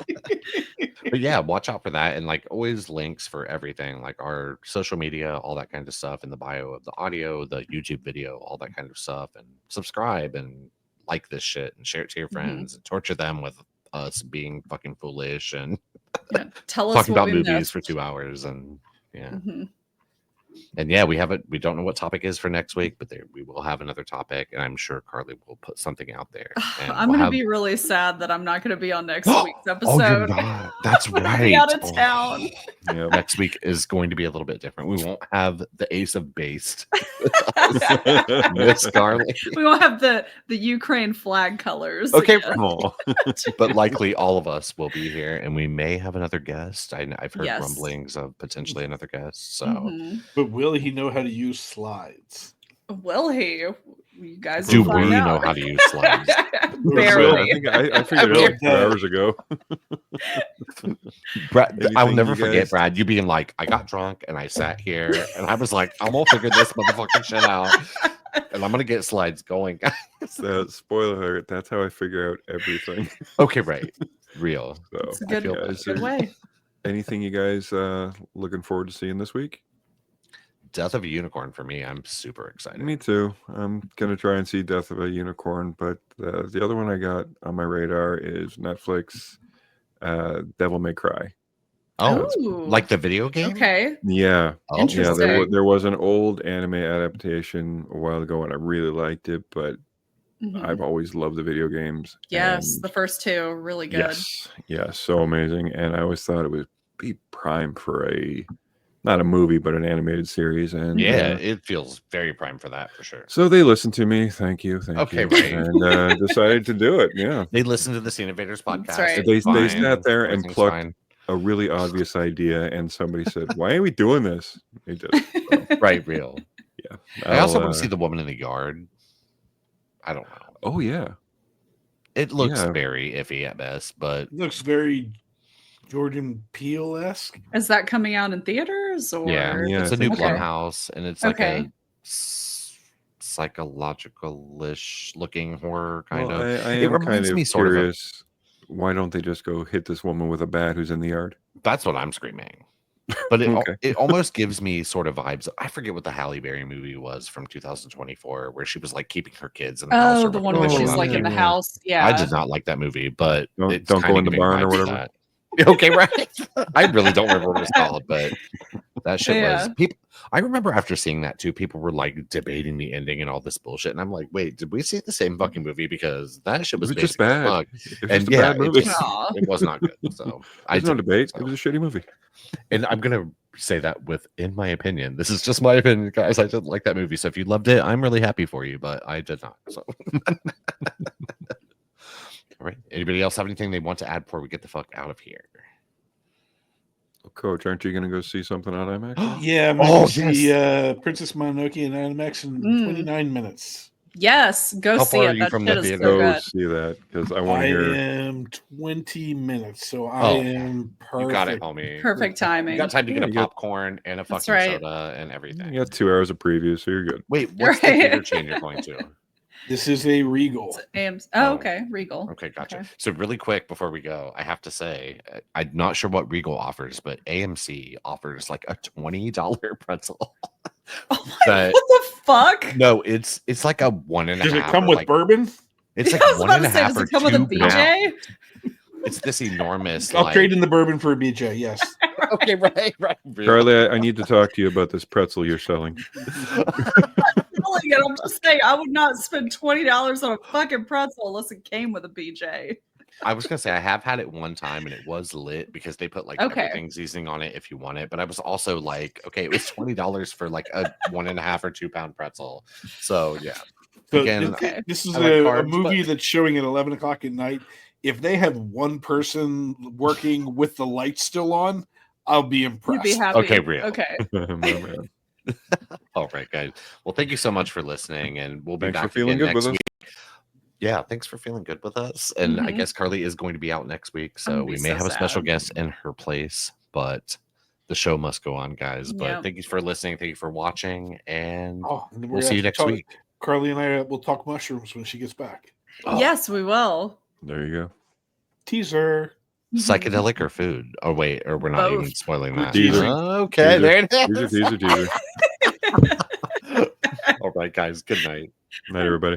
But yeah, watch out for that, and like always links for everything, like our social media, all that kind of stuff in the bio of the audio, the YouTube video, all that kind of stuff, and subscribe and like this shit and share it to your friends and torture them with us being fucking foolish and Yeah. Tell us talking what about we movies missed. for 2 hours. And yeah, Mhm. and yeah, we don't know what topic is for next week, but we will have another topic, and I'm sure Carly will put something out there, and I'm we'll gonna have be really sad that I'm not gonna be on next week's oh, episode. you're not. That's I'm gonna right. be out of Oh. town. Yeah. Next week is going to be a little bit different. We won't have the Ace of Based, Miss Carly. We won't have the Ukraine flag colors. Okay, again. Aw. but likely all of us will be here, and we may have another guest. I've heard Yes. rumblings of potentially another guest. So Mhm. But will he know how to use slides? Will he? You guys do will find we out. know how to use slides? Barely. I figured it Okay. out 2 hours ago. Brad, I'll Anything never you forget guys- Brad. You being like, I got drunk and I sat here and I was like, I'm gonna figure this motherfucking shit out, and I'm gonna get slides going. Spoiler alert, that's how I figure out everything. Okay, right, real. So It's a I good, feel bad. good way. anything you guys looking forward to seeing this week? Death of a Unicorn for me. I'm super excited. Me too. I'm gonna try and see Death of a Unicorn, but the other one I got on my radar is Netflix, Devil May Cry. Oh, Ooh. like the video game? Okay. Yeah, Oh, yeah. Interesting. There was an old anime adaptation a while ago, and I really liked it, but Mhm. I've always loved the video games. Yes, and the first two really good. yes, so amazing. And I always thought it would be prime for not a movie, but an animated series. And Yeah, it feels very prime for that for sure. so they listened to me. Thank you. Okay, you. right. And decided to do it. Yeah. They listened to the Scene Invaders podcast. That's right. It's They fine. sat there and Everything's plucked fine. a really obvious idea, and somebody said, "Why are we doing this?" They just Right, real. yeah. I also I'll, want to see The Woman in the Yard. I don't know. Oh yeah. It looks Yeah. very iffy at best, but Looks very Jordan Peele-esque. Is that coming out in theaters or? yeah, Yeah, it's I a new think so. Blumhouse, and it's like Okay. a psychological-ish looking horror kind Well, of. I It am kind reminds of me sort of curious Why don't they just go hit this woman with a bat who's in the yard? That's what I'm screaming. But Okay. it almost gives me sort of vibes. I forget what the Halle Berry movie was from 2024, where she was like keeping her kids in the house. Oh, or the one whatever. where Oh, she's She like loved in it. the yeah. house. Yeah. I did not like that movie, but it's Don't go kinda in the giving barn or vibes of whatever. that. Okay, right. I really don't remember what it was called, but that shit was Yeah. people. I remember after seeing that too, people were like debating the ending and all this bullshit, and I'm like, wait, did we see the same fucking movie? Because that shit It was was just basic as bad. fuck. It was And just a yeah, bad movie. Aw. it was not good. So I There's no didn't, debate. so. It was a shitty movie. And I'm gonna say that with, in my opinion, this is just my opinion, guys. I didn't like that movie. So if you loved it, I'm really happy for you, but I did not. So all right. Anybody else have anything they want to add before we get the fuck out of here? Coach, aren't you going to go see something on IMAX? Yeah, I'm Oh, going to see yes. Princess Mononoke in IMAX in Mm. 29 minutes. Yes, go How see far are it. you That from shit the is so theater? Go good. see that because I want I to hear. am 20 minutes, so I Oh, am perfect. You got it, homie. Perfect You timing. got time to get Yeah, a you got- popcorn and a That's fucking right. soda and everything. You got 2 hours of preview, so you're good. Wait, what's the Right. theater chain you're going to? This is a Regal. Oh, okay. Regal. Okay, gotcha. Okay. So really quick before we go, I have to say I'm not sure what Regal offers, but AMC offers like a $20 pretzel. Oh my, That- what the fuck? No, it's like a 1.5. Does it come or with like, bourbon? It's like I was about to 1.5 say, does or it come with a 2 BJ? pounds. It's this enormous. I'll like, trade in the bourbon for a BJ. Yes. Okay, right. Really. Charlie, I need to talk to you about this pretzel you're selling. I'm just saying, I would not spend $20 on a fucking pretzel unless it came with a BJ. I was gonna say I have had it one time and it was lit because they put like Okay. everything seasoning on it if you want it. But I was also like, okay, it was $20 for like a 1.5 or 2 pound pretzel. So yeah. So Again, Okay. this is I like a carbs, movie but- that's showing at 11 o'clock at night. If they have one person working with the lights still on, I'll be You'd impressed. be happy. Okay, real. Okay. My man. All right, guys. Well, thank you so much for listening, and we'll be Thanks for back feeling again good with next us. week. Yeah, thanks for feeling good with us. And I Mhm. guess Carly is going to be out next week, I'm so gonna we be may so have a special sad. guest in her place, but the show must go on, guys. But Yep. thank you for listening. Thank you for watching, and Oh, and we'll see you next week. Carly and I will talk mushrooms when she gets back. Oh, Yes, we will. There you go. Teaser. psychedelic or food? Oh wait, or we're not even Both. spoiling that. Teaser. Okay, Teaser. there it is. Teaser. All right, guys. Good night. Night, everybody.